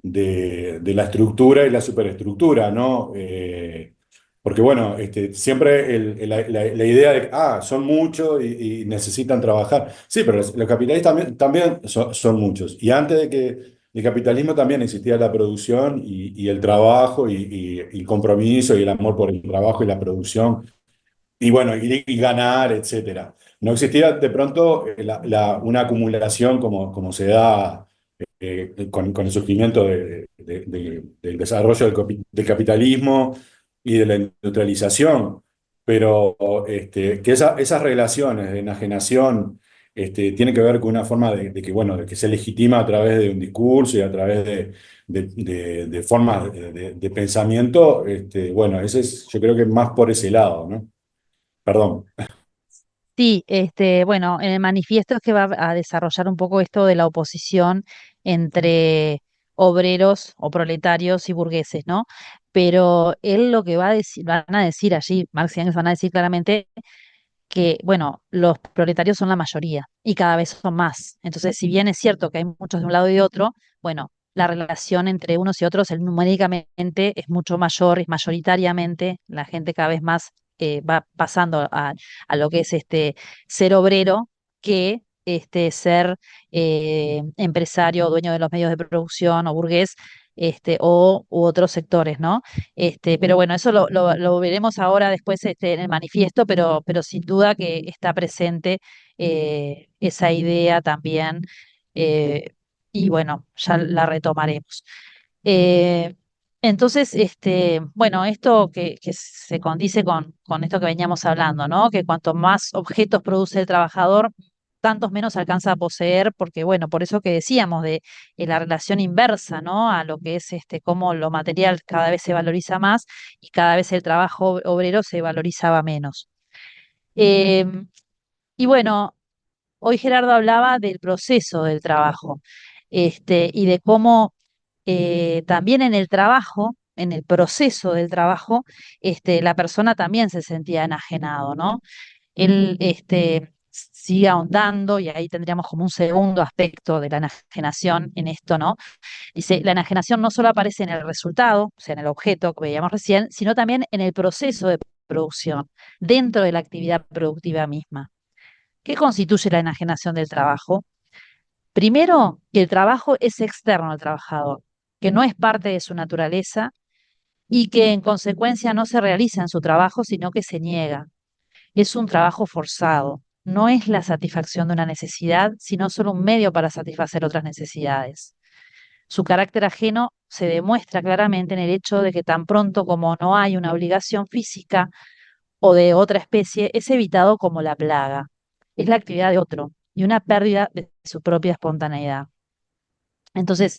de la estructura y la superestructura, ¿no? Porque bueno, siempre la idea de que son muchos y necesitan trabajar. Sí, pero los capitalistas también son muchos. Y antes de que el capitalismo también existía la producción y el trabajo y el compromiso y el amor por el trabajo y la producción y bueno, y ganar, etcétera. No existía de pronto una acumulación como se da con el surgimiento del desarrollo del capitalismo y de la industrialización, pero que esas relaciones de enajenación tienen que ver con una forma de que, bueno, de que se legitima a través de un discurso y a través de formas de pensamiento, bueno, yo creo que más por ese lado, ¿no? Perdón. Sí, bueno, en el manifiesto es que va a desarrollar un poco esto de la oposición entre obreros o proletarios y burgueses, ¿no? Pero él lo que va a decir, van a decir allí, Marx y Engels van a decir claramente que, bueno, los proletarios son la mayoría y cada vez son más. Entonces, si bien es cierto que hay muchos de un lado y de otro, bueno, la relación entre unos y otros, numéricamente es mucho mayor, es mayoritariamente la gente cada vez más va pasando a lo que es ser obrero que ser empresario, dueño de los medios de producción o burgués. U otros sectores, ¿no? Pero bueno, eso lo veremos ahora después en el manifiesto, pero sin duda que está presente esa idea también, eh, y bueno, ya la retomaremos. Eh, entonces, bueno, esto que se condice con esto que veníamos hablando, ¿no? Que cuanto más objetos produce el trabajador, tantos menos alcanza a poseer, porque bueno, por eso que decíamos de la relación inversa, ¿no? A lo que es cómo lo material cada vez se valoriza más y cada vez el trabajo obrero se valorizaba menos. Em, y bueno, hoy Gerardo hablaba del proceso del trabajo, y de cómo también en el trabajo, en el proceso del trabajo, la persona también se sentía enajenado, ¿no? Él sigue ahondando, y ahí tendríamos como un segundo aspecto de la enajenación en esto, ¿no? Dice, la enajenación no solo aparece en el resultado, o sea, en el objeto que veíamos recién, sino también en el proceso de producción, dentro de la actividad productiva misma. ¿Qué constituye la enajenación del trabajo? Primero, que el trabajo es externo al trabajador, que no es parte de su naturaleza y que en consecuencia no se realiza en su trabajo, sino que se niega. Es un trabajo forzado, no es la satisfacción de una necesidad, sino solo un medio para satisfacer otras necesidades. Su carácter ajeno se demuestra claramente en el hecho de que tan pronto como no hay una obligación física o de otra especie, es evitado como la plaga. Es la actividad de otro y una pérdida de su propia espontaneidad. Entonces,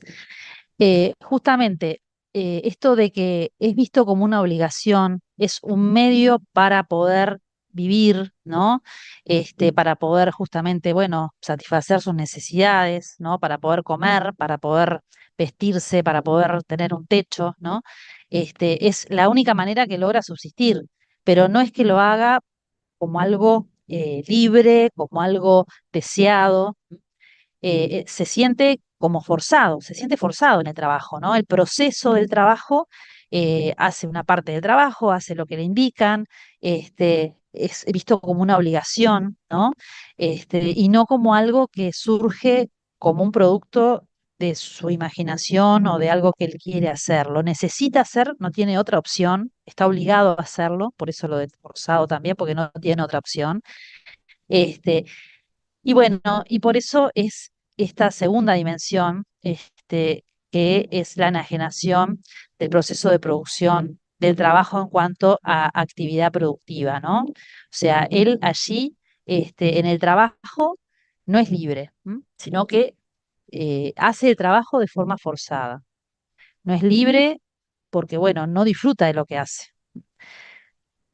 justamente esto de que es visto como una obligación, es un medio para poder vivir, ¿no? Para poder justamente, bueno, satisfacer sus necesidades, ¿no? Para poder comer, para poder vestirse, para poder tener un techo, ¿no? Es la única manera que logra subsistir, pero no es que lo haga como algo libre, como algo deseado. Se siente como forzado, se siente forzado en el trabajo, ¿no? El proceso del trabajo hace una parte del trabajo, hace lo que le indican, es visto como una obligación, ¿no? Y no como algo que surge como un producto de su imaginación o de algo que él quiere hacer. Lo necesita hacer, no tiene otra opción, está obligado a hacerlo, por eso lo de forzado también, porque no tiene otra opción. Este, y bueno, y por eso es esta segunda dimensión, que es la enajenación del proceso de producción del trabajo en cuanto a actividad productiva, ¿no? O sea, él allí, en el trabajo, no es libre, sino que hace el trabajo de forma forzada. No es libre porque, bueno, no disfruta de lo que hace.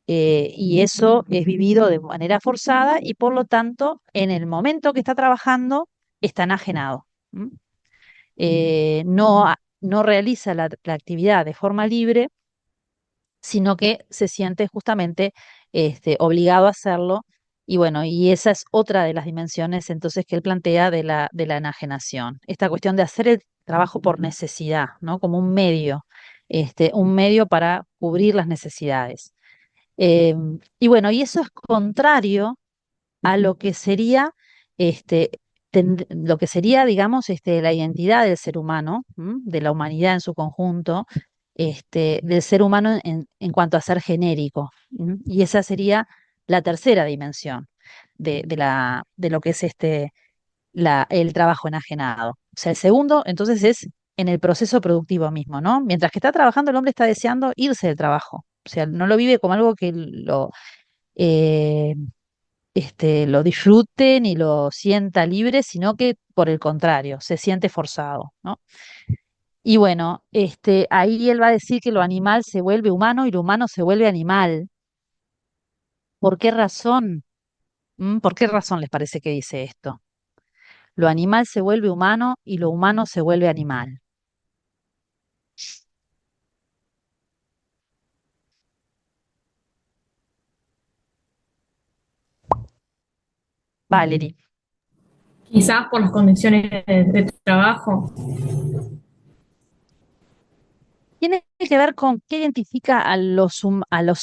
Y eso es vivido de manera forzada y por lo tanto, en el momento que está trabajando, está enajenado. ¿M? No realiza la actividad de forma libre, sino que se siente justamente obligado a hacerlo. Y bueno, y esa es otra de las dimensiones entonces que él plantea de la enajenación. Esta cuestión de hacer el trabajo por necesidad, ¿no? Como un medio para cubrir las necesidades. Eh, y bueno, y eso es contrario a lo que sería, este, lo que sería, digamos, la identidad del ser humano, de la humanidad en su conjunto, del ser humano en cuanto a ser genérico. Y esa sería la tercera dimensión de lo que es el trabajo enajenado. O sea, el segundo, entonces, es en el proceso productivo mismo, ¿no? Mientras que está trabajando, el hombre está deseando irse del trabajo. O sea, no lo vive como algo que eh, lo disfrute ni lo sienta libre, sino que por el contrario, se siente forzado, ¿no? Y bueno, ahí él va a decir que lo animal se vuelve humano y lo humano se vuelve animal. ¿Por qué razón? ¿Por qué razón les parece que dice esto? Lo animal se vuelve humano y lo humano se vuelve animal. Valerie. Quizás por las condiciones de trabajo. Tiene que ver con qué identifica a los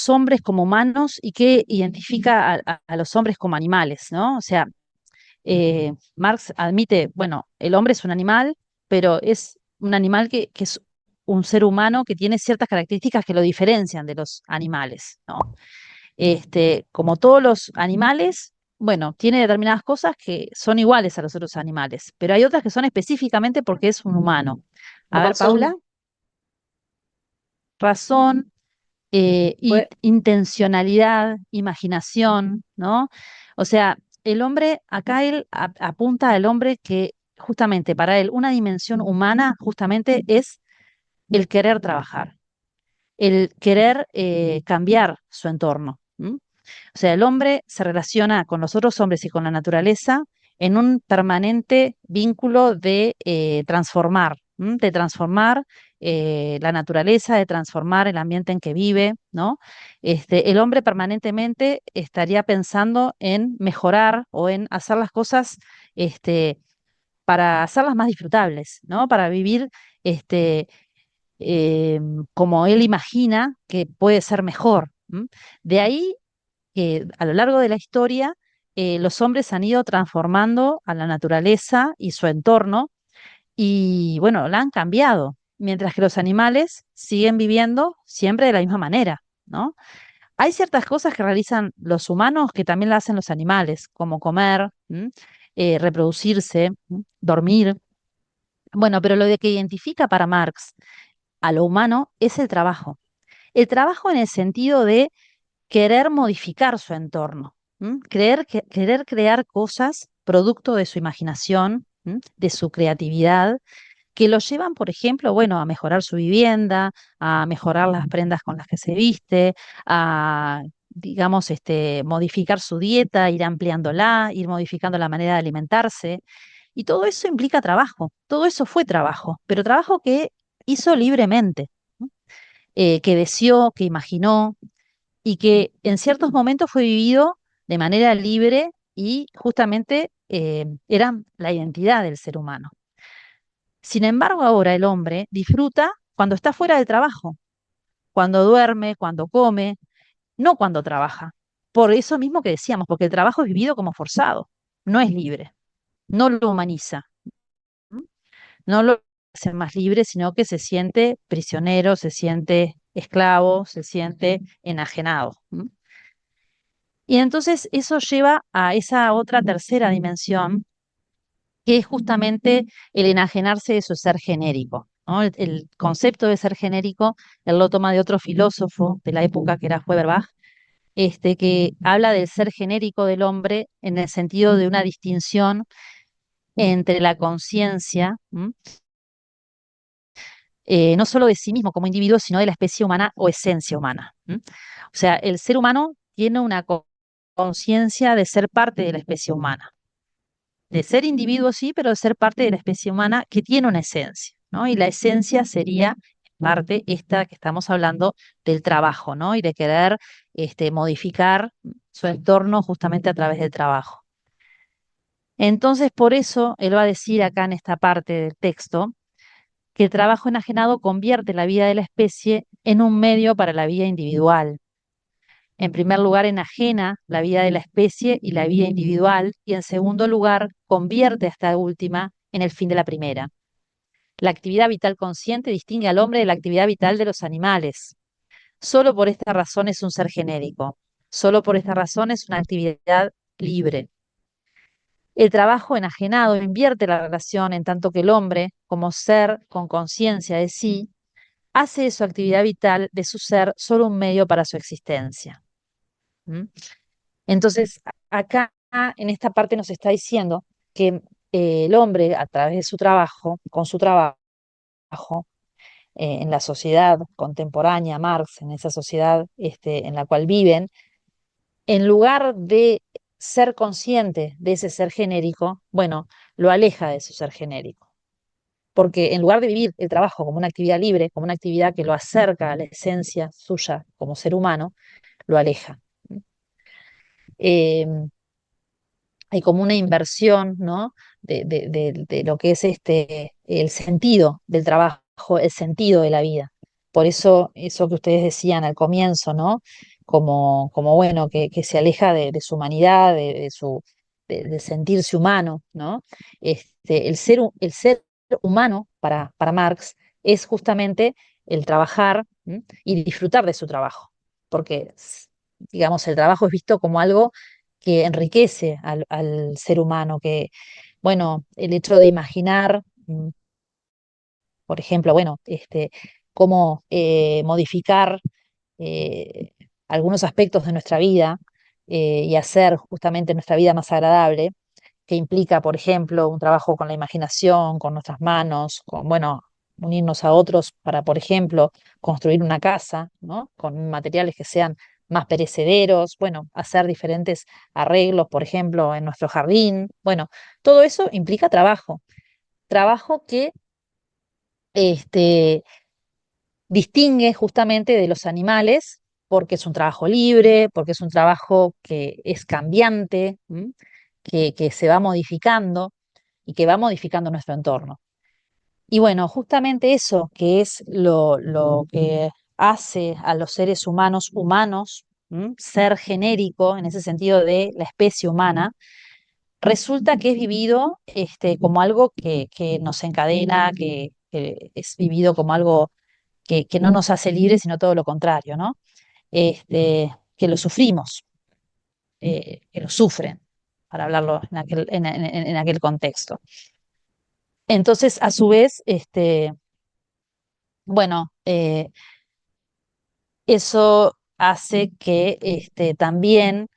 hombres como humanos y qué identifica a los hombres como animales, ¿no? O sea, Marx admite, bueno, el hombre es un animal, pero es un animal que es un ser humano que tiene ciertas características que lo diferencian de los animales, ¿no? Como todos los animales, bueno, tiene determinadas cosas que son iguales a los otros animales, pero hay otras que son específicamente porque es un humano. A ver, Paula. Razón, intencionalidad, imaginación, ¿no? O sea, el hombre, acá él apunta al hombre que justamente para él una dimensión humana justamente es el querer trabajar, el querer cambiar su entorno. O sea, el hombre se relaciona con los otros hombres y con la naturaleza en un permanente vínculo de transformar, de transformar la naturaleza, de transformar el ambiente en que vive, ¿no? El hombre permanentemente estaría pensando en mejorar o en hacer las cosas para hacerlas más disfrutables, ¿no? Para vivir este, como él imagina que puede ser mejor. De ahí que a lo largo de la historia los hombres han ido transformando a la naturaleza y su entorno y bueno, la han cambiado, mientras que los animales siguen viviendo siempre de la misma manera, ¿no? Hay ciertas cosas que realizan los humanos que también las hacen los animales, como comer, reproducirse, dormir. Bueno, pero lo de que identifica para Marx a lo humano es el trabajo. El trabajo en el sentido de querer modificar su entorno, querer crear cosas producto de su imaginación, de su creatividad, que lo llevan, por ejemplo, bueno, a mejorar su vivienda, a mejorar las prendas con las que se viste, a, digamos, modificar su dieta, ir ampliándola, ir modificando la manera de alimentarse. Y todo eso implica trabajo, todo eso fue trabajo, pero trabajo que hizo libremente, ¿no? Que deseó, que imaginó, y que en ciertos momentos fue vivido de manera libre y justamente era la identidad del ser humano. Sin embargo, ahora el hombre disfruta cuando está fuera del trabajo. cuando duerme, cuando come, no cuando trabaja. Por eso mismo que decíamos, porque el trabajo es vivido como forzado, no es libre, no lo humaniza, ¿m? No lo hace más libre, sino que se siente prisionero, se siente esclavo, se siente enajenado. ¿M? Y entonces eso lleva a esa otra tercera dimensión, que es justamente el enajenarse de su ser genérico, ¿no? El concepto de ser genérico, él lo toma de otro filósofo de la época que era Feuerbach, que habla del ser genérico del hombre en el sentido de una distinción entre la conciencia, no solo de sí mismo como individuo, sino de la especie humana o esencia humana. O sea, el ser humano tiene una conciencia de ser parte de la especie humana, de ser individuo sí, pero de ser parte de la especie humana que tiene una esencia, ¿no? Y la esencia sería parte esta que estamos hablando del trabajo, ¿no? Y de querer modificar su entorno justamente a través del trabajo. Entonces, por eso él va a decir acá en esta parte del texto que el trabajo enajenado convierte la vida de la especie en un medio para la vida individual. En primer lugar, enajena la vida de la especie y la vida individual, y en segundo lugar, convierte a esta última en el fin de la primera. La actividad vital consciente distingue al hombre de la actividad vital de los animales. Solo por esta razón es un ser genérico. Solo por esta razón es una actividad libre. El trabajo enajenado invierte la relación en tanto que el hombre, como ser con conciencia de sí, hace de su actividad vital, de su ser, solo un medio para su existencia. ¿Mm? Entonces, acá en esta parte nos está diciendo que el hombre, a través de su trabajo, con su trabajo, en la sociedad contemporánea, Marx, en esa sociedad en la cual viven, en lugar de ser consciente de ese ser genérico, bueno, lo aleja de su ser genérico. Porque en lugar de vivir el trabajo como una actividad libre, como una actividad que lo acerca a la esencia suya como ser humano, lo aleja. Eh, Hay como una inversión, ¿no? De lo que es el sentido del trabajo, el sentido de la vida. Por eso, eso que ustedes decían al comienzo, ¿no? Como bueno, que se aleja de su humanidad, de sentirse humano, ¿no? El ser humano para Marx es justamente el trabajar, ¿m? Y disfrutar de su trabajo, porque, digamos, el trabajo es visto como algo que enriquece al ser humano, que, bueno, el hecho de imaginar, por ejemplo, bueno, cómo modificar eh, algunos aspectos de nuestra vida y hacer justamente nuestra vida más agradable, que implica, por ejemplo, un trabajo con la imaginación, con nuestras manos, con, bueno, unirnos a otros para, por ejemplo, construir una casa, ¿no? Con materiales que sean más perecederos, bueno, hacer diferentes arreglos, por ejemplo, en nuestro jardín. Bueno, todo eso implica trabajo, trabajo que este, distingue justamente de los animales porque es un trabajo libre, porque es un trabajo que es cambiante, que se va modificando y que va modificando nuestro entorno. Y bueno, justamente eso que es lo que hace a los seres humanos humanos, ser genérico en ese sentido de la especie humana, resulta que es vivido como algo que nos encadena, que es vivido como algo que no nos hace libres, sino todo lo contrario, ¿no? Que lo sufrimos, que lo sufren, para hablarlo en aquel contexto. Entonces, a su vez, bueno, eso hace que también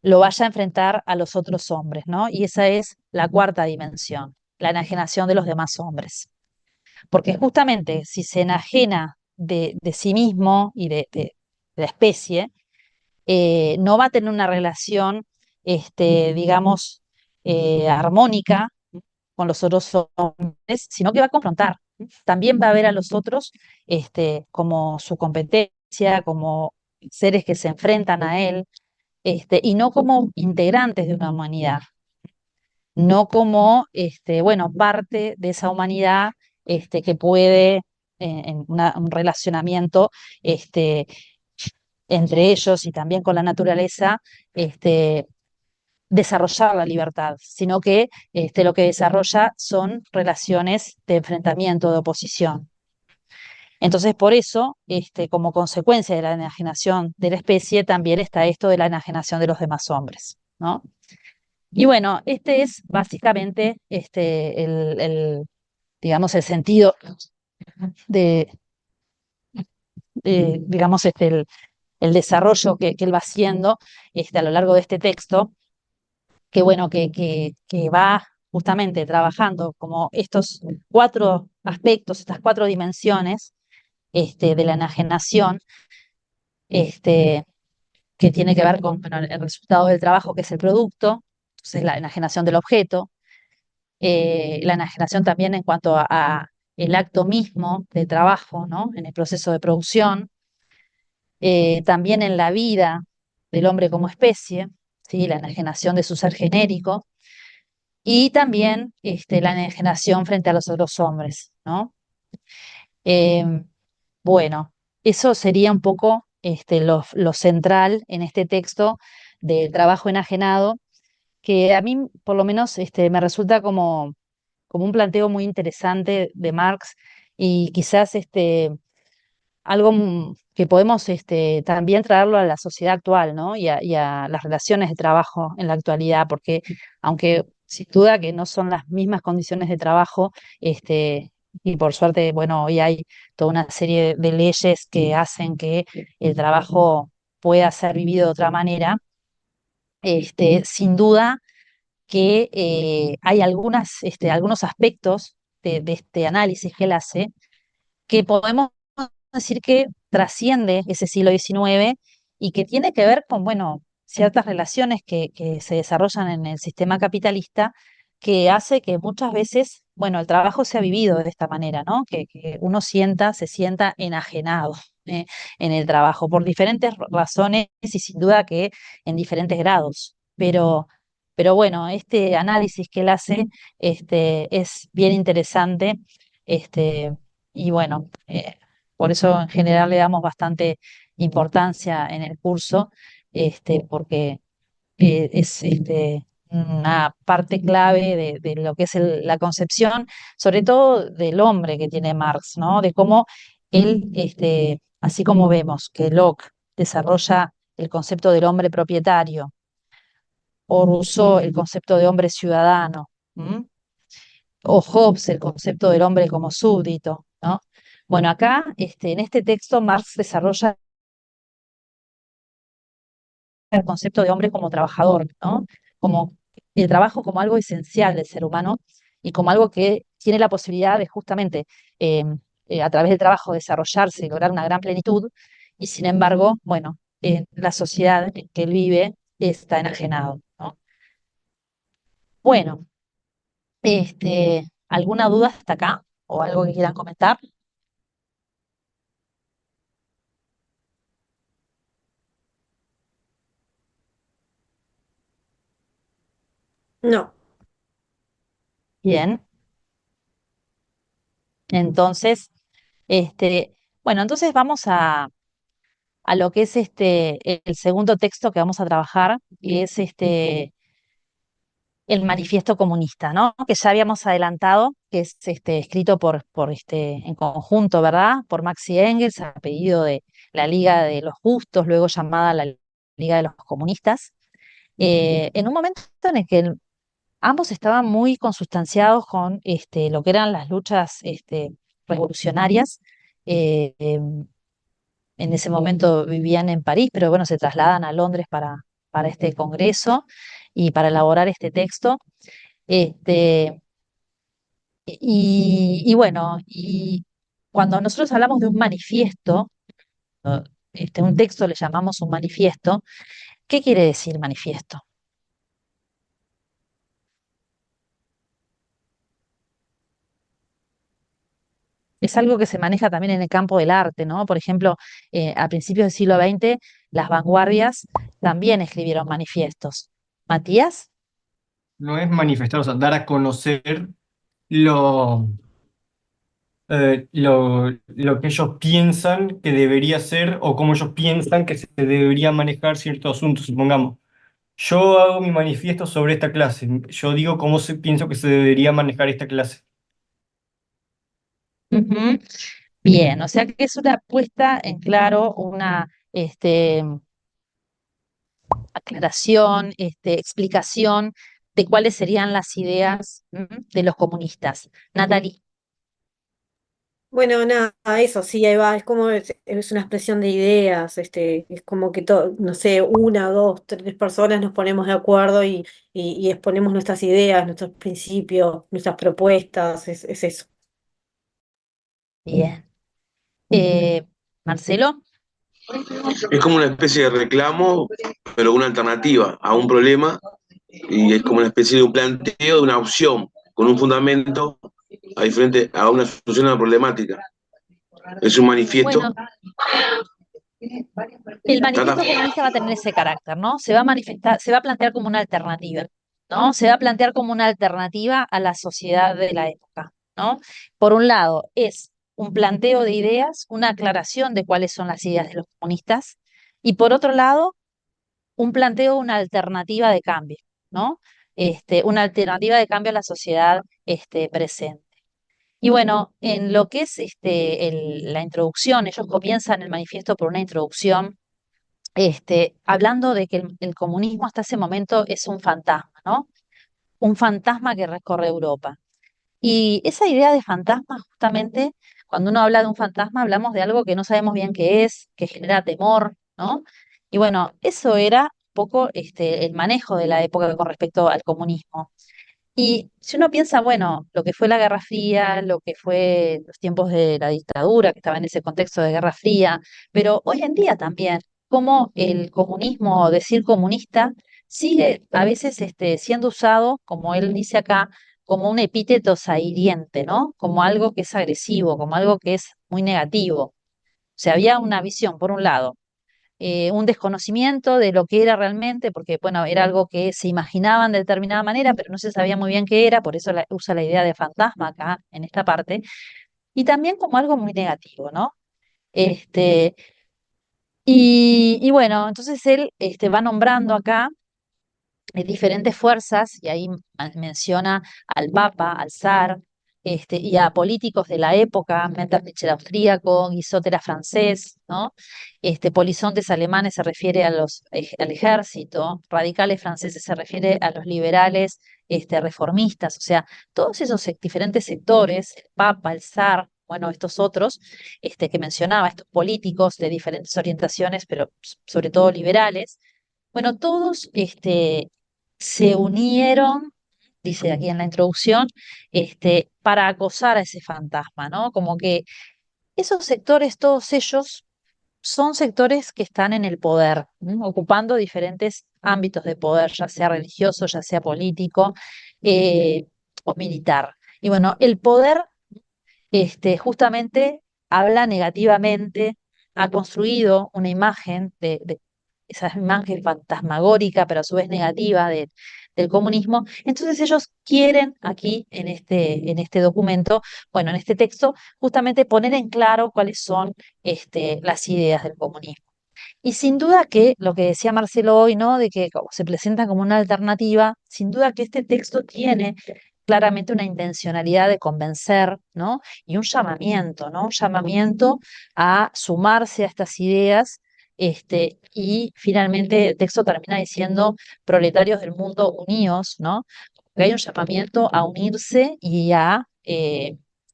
lo vaya a enfrentar a los otros hombres, ¿no? Y esa es la cuarta dimensión, la enajenación de los demás hombres. Porque justamente si se enajena de sí mismo y de la especie, no va a tener una relación, digamos, armónica con los otros hombres, sino que va a confrontar. También va a ver a los otros como su competencia, como seres que se enfrentan a él, y no como integrantes de una humanidad, no como, bueno, parte de esa humanidad que puede en un relacionamiento entre ellos y también con la naturaleza, desarrollar la libertad, sino que lo que desarrolla son relaciones de enfrentamiento, de oposición. Entonces, por eso, como consecuencia de la enajenación de la especie, también está esto de la enajenación de los demás hombres, ¿no? Y bueno, este es básicamente digamos, el sentido de, digamos, el desarrollo que él va haciendo a lo largo de este texto, que bueno, que va justamente trabajando como estos 4 aspectos, estas 4 dimensiones de la enajenación, que tiene que ver con bueno, el resultado del trabajo, que es el producto, entonces la enajenación del objeto, la enajenación también en cuanto a el acto mismo de trabajo, ¿no? En el proceso de producción, también en la vida del hombre como especie, ¿sí? La enajenación de su ser genérico, y también la enajenación frente a los otros hombres, ¿no? Bueno, eso sería un poco lo central en este texto del trabajo enajenado, que a mí por lo menos me resulta como un planteo muy interesante de Marx y quizás algo que podemos también traerlo a la sociedad actual, ¿no? Y a las relaciones de trabajo en la actualidad, porque aunque sin duda que no son las mismas condiciones de trabajo, y por suerte, bueno, hoy hay toda una serie de leyes que hacen que el trabajo pueda ser vivido de otra manera, sin duda que hay algunos aspectos de este análisis que él hace que podemos decir que trasciende ese siglo XIX y que tiene que ver con, bueno, ciertas relaciones que se desarrollan en el sistema capitalista que hace que muchas veces, bueno, el trabajo se ha vivido de esta manera, ¿no? Que uno se sienta enajenado eh, en el trabajo por diferentes razones y sin duda que en diferentes grados. Pero bueno, este análisis que él hace es bien interesante. Este, y bueno, por eso en general le damos bastante importancia en el curso, porque es una parte clave de lo que es la concepción, sobre todo del hombre que tiene Marx, ¿no? De cómo él, así como vemos que Locke desarrolla el concepto del hombre propietario, o Rousseau el concepto de hombre ciudadano, ¿m? O Hobbes el concepto del hombre como súbdito, ¿no? Bueno, acá, en este texto, Marx desarrolla el concepto de hombre como trabajador, ¿no? Como el trabajo como algo esencial del ser humano y como algo que tiene la posibilidad de justamente eh, a través del trabajo desarrollarse y lograr una gran plenitud, y sin embargo, bueno, la sociedad en que él vive está enajenado, ¿no? Bueno, ¿alguna duda hasta acá? ¿O algo que quieran comentar? No. Bien, entonces, bueno, entonces vamos a lo que es el segundo texto que vamos a trabajar, que es el Manifiesto Comunista, ¿no? Que ya habíamos adelantado, que es escrito en conjunto, ¿verdad? Por Marx y Engels, a pedido de la Liga de los Justos, luego llamada la Liga de los Comunistas, en un momento en el que ambos estaban muy consustanciados con lo que eran las luchas revolucionarias. En ese momento vivían en París, pero bueno, se trasladan a Londres para este congreso y para elaborar este texto. Este, y bueno, y cuando nosotros hablamos de un manifiesto, ¿no? Un texto le llamamos un manifiesto. ¿Qué quiere decir manifiesto? Es algo que se maneja también en el campo del arte, ¿no? Por ejemplo, a principios del siglo XX, las vanguardias también escribieron manifiestos. ¿Matías? No es manifestar, o sea, dar a conocer lo, lo que ellos piensan que debería ser o cómo ellos piensan que se debería manejar cierto asunto. Supongamos, yo hago mi manifiesto sobre esta clase, yo digo pienso que se debería manejar esta clase. Ujú. Bien, o sea que es una puesta en claro, una aclaración, explicación de cuáles serían las ideas de los comunistas. Natalie. Bueno, nada, eso sí, ahí va, es una expresión de ideas, es como que no sé, una, dos, tres personas nos ponemos de acuerdo y exponemos nuestras ideas, nuestros principios, nuestras propuestas, es eso. Bien. Marcelo. Es como una especie de reclamo, pero una alternativa a un problema, y es como una especie de un planteo de una opción con un fundamento a una solución a una problemática. Es un manifiesto. Bueno, el manifiesto Trata- comunista va a tener ese carácter, ¿no? Se va a manifestar, se va a plantear como una alternativa, ¿no? Se va a plantear como una alternativa a la sociedad de la época, ¿no? Por un lado, es un planteo de ideas, una aclaración de cuáles son las ideas de los comunistas, y por otro lado, un planteo, una alternativa de cambio, ¿no? Una alternativa de cambio a la sociedad presente. Y bueno, en lo que es la introducción, ellos comienzan el manifiesto por una introducción, hablando de que el comunismo hasta ese momento es un fantasma, ¿no? Un fantasma que recorre Europa. Y esa idea de fantasma, justamente, cuando uno habla de un fantasma, hablamos de algo que no sabemos bien qué es, que genera temor, ¿no? Y bueno, eso era un poco el manejo de la época con respecto al comunismo. Y si uno piensa, bueno, lo que fue la Guerra Fría, lo que fue los tiempos de la dictadura, que estaba en ese contexto de Guerra Fría, pero hoy en día también, cómo el comunismo, o decir comunista, sigue a veces siendo usado, como él dice acá, como un epíteto sahiriente, ¿no? Como algo que es agresivo, como algo que es muy negativo. O sea, había una visión, por un lado, un desconocimiento de lo que era realmente, porque bueno, era algo que se imaginaban de determinada manera, pero no se sabía muy bien qué era, por eso usa la idea de fantasma acá en esta parte, y también como algo muy negativo, ¿no? Este, y bueno, entonces él va nombrando acá diferentes fuerzas, y ahí menciona al Papa, al zar, y a políticos de la época, Metternich el austríaco, Guizot era francés, ¿no? Polizontes alemanes se refiere al ejército, radicales franceses se refiere a los liberales, reformistas, o sea, todos esos diferentes sectores, el Papa, el zar, bueno, estos otros, que mencionaba, estos políticos de diferentes orientaciones, pero sobre todo liberales, bueno, todos se unieron, dice aquí en la introducción, para acosar a ese fantasma, ¿no? Como que esos sectores, todos ellos, son sectores que están en el poder, ¿m? Ocupando diferentes ámbitos de poder, ya sea religioso, ya sea político o militar. Y bueno, el poder justamente habla negativamente, ha construido una imagen de esa imagen fantasmagórica, pero a su vez negativa del comunismo. Entonces ellos quieren aquí, en este documento, bueno, en este texto, justamente poner en claro cuáles son las ideas del comunismo. Y sin duda que lo que decía Marcelo hoy, ¿no? De que se presenta como una alternativa, sin duda que este texto tiene claramente una intencionalidad de convencer, ¿no? Y un llamamiento, ¿no? Un llamamiento a sumarse a estas ideas. Y finalmente el texto termina diciendo proletarios del mundo unidos, ¿no? Que hay un llamamiento a unirse y a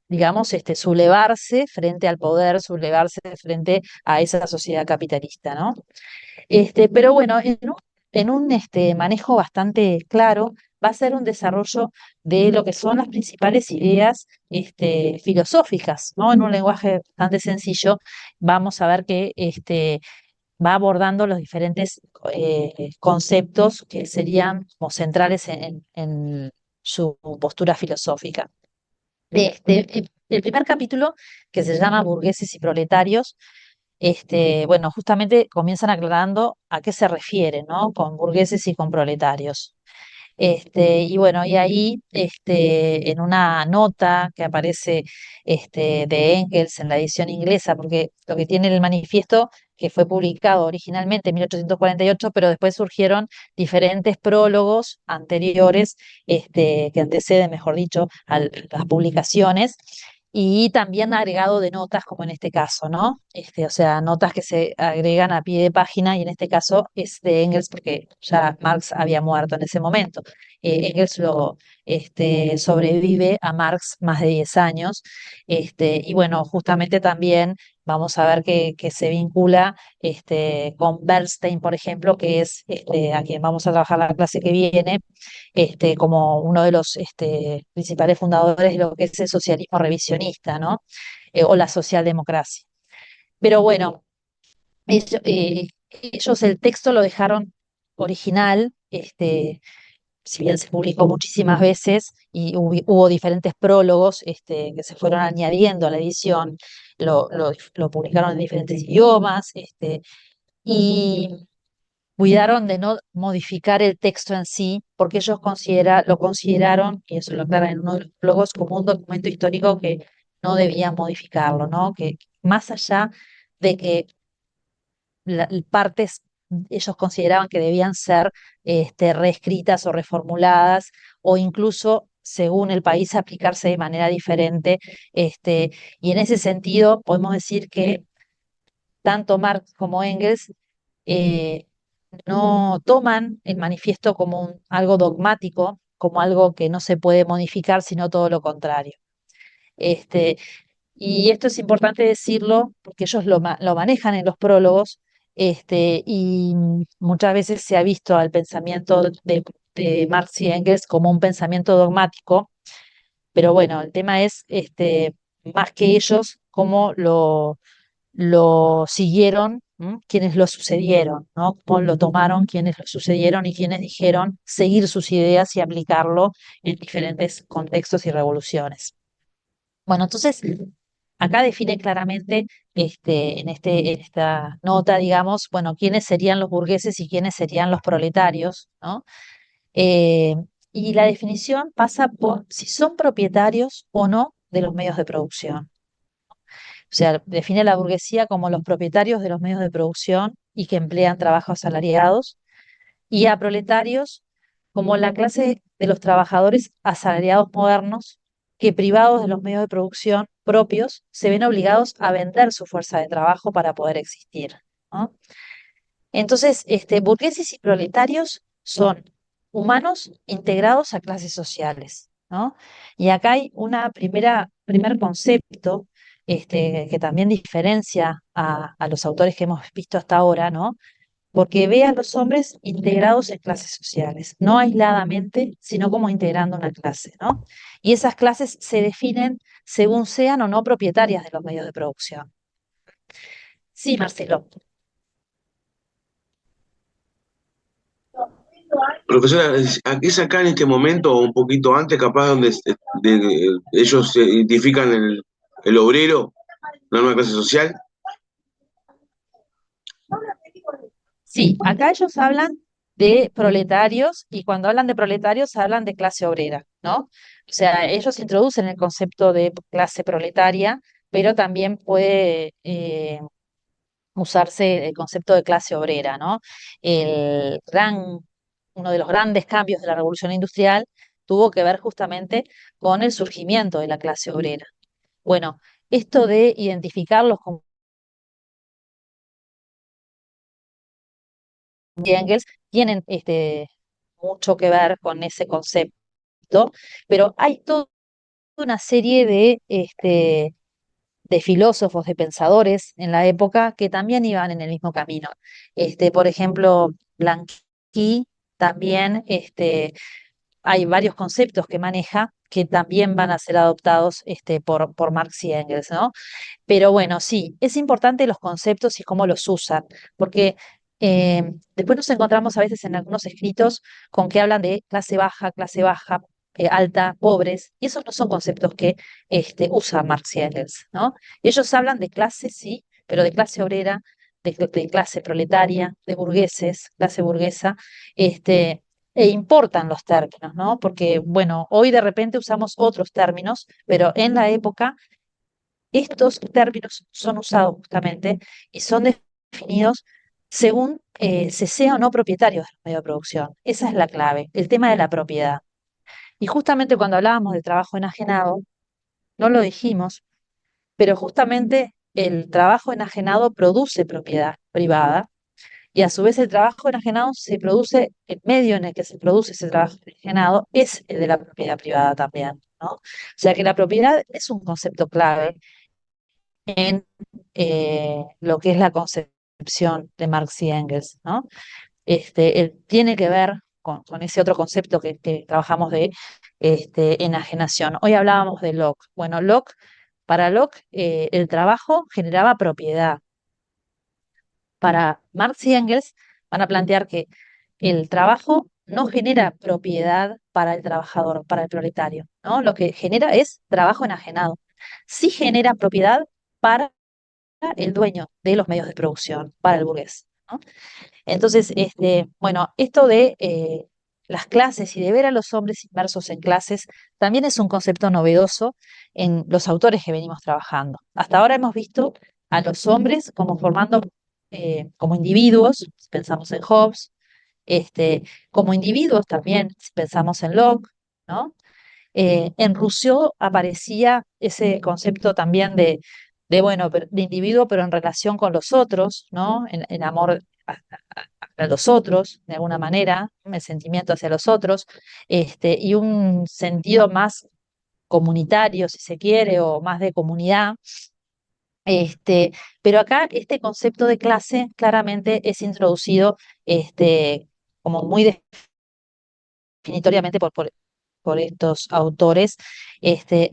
digamos, sublevarse frente al poder, sublevarse frente a esa sociedad capitalista, ¿no? Pero bueno, en un manejo bastante claro, va a ser un desarrollo de lo que son las principales ideas filosóficas, ¿no? En un lenguaje bastante sencillo, vamos a ver que va abordando los diferentes conceptos que serían como centrales en su postura filosófica. El primer capítulo, que se llama Burgueses y Proletarios, bueno, justamente comienzan aclarando a qué se refiere, ¿no? Con burgueses y con proletarios. Y bueno, y ahí en una nota que aparece de Engels en la edición inglesa, porque lo que tiene el manifiesto, que fue publicado originalmente en 1848, pero después surgieron diferentes prólogos anteriores, que anteceden, mejor dicho, a las publicaciones, y también agregado de notas, como en este caso, ¿no? O sea, notas que se agregan a pie de página, y en este caso es de Engels, porque ya Marx había muerto en ese momento. Engels sobrevive a Marx más de 10 años, y bueno, justamente también vamos a ver que se vincula con Bernstein, por ejemplo, que es a quien vamos a trabajar la clase que viene, como uno de los principales fundadores de lo que es el socialismo revisionista, ¿no? O la socialdemocracia. Pero bueno, ellos el texto lo dejaron original, si bien se publicó muchísimas veces y hubo diferentes prólogos que se fueron añadiendo a la edición, lo publicaron en diferentes idiomas, y cuidaron de no modificar el texto en sí, porque ellos lo consideraron, y eso lo aclaran en uno de los prólogos, como un documento histórico que no debían modificarlo, ¿no? Que más allá de que partes ellos consideraban que debían ser reescritas o reformuladas, o incluso, según el país, aplicarse de manera diferente. Y en ese sentido, podemos decir que tanto Marx como Engels eh, no toman el manifiesto como algo dogmático, como algo que no se puede modificar, sino todo lo contrario. Este, y esto es importante decirlo porque ellos lo manejan en los prólogos, y muchas veces se ha visto al pensamiento de Marx y Engels como un pensamiento dogmático, pero bueno, el tema es, más que ellos, cómo lo siguieron, quienes lo sucedieron, ¿no? Cómo lo tomaron quienes lo sucedieron y quienes dijeron seguir sus ideas y aplicarlo en diferentes contextos y revoluciones. Bueno, entonces, acá define claramente en esta nota, digamos, bueno, quiénes serían los burgueses y quiénes serían los proletarios, ¿no? Eh, y la definición pasa por si son propietarios o no de los medios de producción. O sea, define la burguesía como los propietarios de los medios de producción y que emplean trabajos asalariados, y a proletarios como la clase de los trabajadores asalariados modernos que, privados de los medios de producción propios, se ven obligados a vender su fuerza de trabajo para poder existir, ¿no? Entonces, burgueses y proletarios son humanos integrados a clases sociales, ¿no? Y acá hay primer concepto, que también diferencia a los autores que hemos visto hasta ahora, ¿no? Porque ve a los hombres integrados en clases sociales, no aisladamente, sino como integrando una clase, ¿no? Y esas clases se definen según sean o no propietarias de los medios de producción. Sí, Marcelo. Profesora, ¿es acá en este momento o un poquito antes, capaz, donde ellos se identifican el obrero, la nueva clase social? Sí, acá ellos hablan de proletarios, y cuando hablan de proletarios hablan de clase obrera, ¿no? O sea, ellos introducen el concepto de clase proletaria, pero también puede usarse el concepto de clase obrera, ¿no? Uno de los grandes cambios de la Revolución Industrial tuvo que ver justamente con el surgimiento de la clase obrera. Bueno, esto de identificarlos como Engels tienen mucho que ver con ese concepto, pero hay toda una serie de filósofos, de pensadores en la época que también iban en el mismo camino. Por ejemplo, Blanqui también, hay varios conceptos que maneja que también van a ser adoptados por Marx y Engels, ¿no? Pero bueno, sí, es importante los conceptos y cómo los usan, porque después nos encontramos a veces en algunos escritos con que hablan de clase baja, alta, pobres, y esos no son conceptos que usa Marx y Engels, ¿no? Ellos hablan de clase, sí, pero de clase obrera, de clase proletaria, de burgueses, clase burguesa, e importan los términos, ¿no? Porque, bueno, hoy de repente usamos otros términos, pero en la época estos términos son usados justamente y son definidos según se sea o no propietario del medio de producción. Esa es la clave, el tema de la propiedad. Y justamente cuando hablábamos de trabajo enajenado, no lo dijimos, pero justamente el trabajo enajenado produce propiedad privada y a su vez el trabajo enajenado se produce, el medio en el que se produce ese trabajo enajenado es el de la propiedad privada también, ¿no? O sea que la propiedad es un concepto clave en lo que es la concepción de Marx y Engels, ¿no? Tiene que ver con ese otro concepto que trabajamos de enajenación. Hoy hablábamos de Locke. Bueno, para Locke el trabajo generaba propiedad. Para Marx y Engels van a plantear que el trabajo no genera propiedad para el trabajador, para el proletario, ¿no? Lo que genera es trabajo enajenado. Sí genera propiedad para el dueño de los medios de producción, para el burgués, ¿no? Entonces, bueno, esto de las clases y de ver a los hombres inmersos en clases también es un concepto novedoso en los autores que venimos trabajando. Hasta ahora hemos visto a los hombres como formando, como individuos, si pensamos en Hobbes, como individuos también, si pensamos en Locke, ¿no? En Rousseau aparecía ese concepto también bueno, de individuo, pero en relación con los otros, ¿no? En amor a los otros, de alguna manera, el sentimiento hacia los otros, y un sentido más comunitario, si se quiere, o más de comunidad. Pero acá este concepto de clase claramente es introducido como muy definitoriamente por estos autores,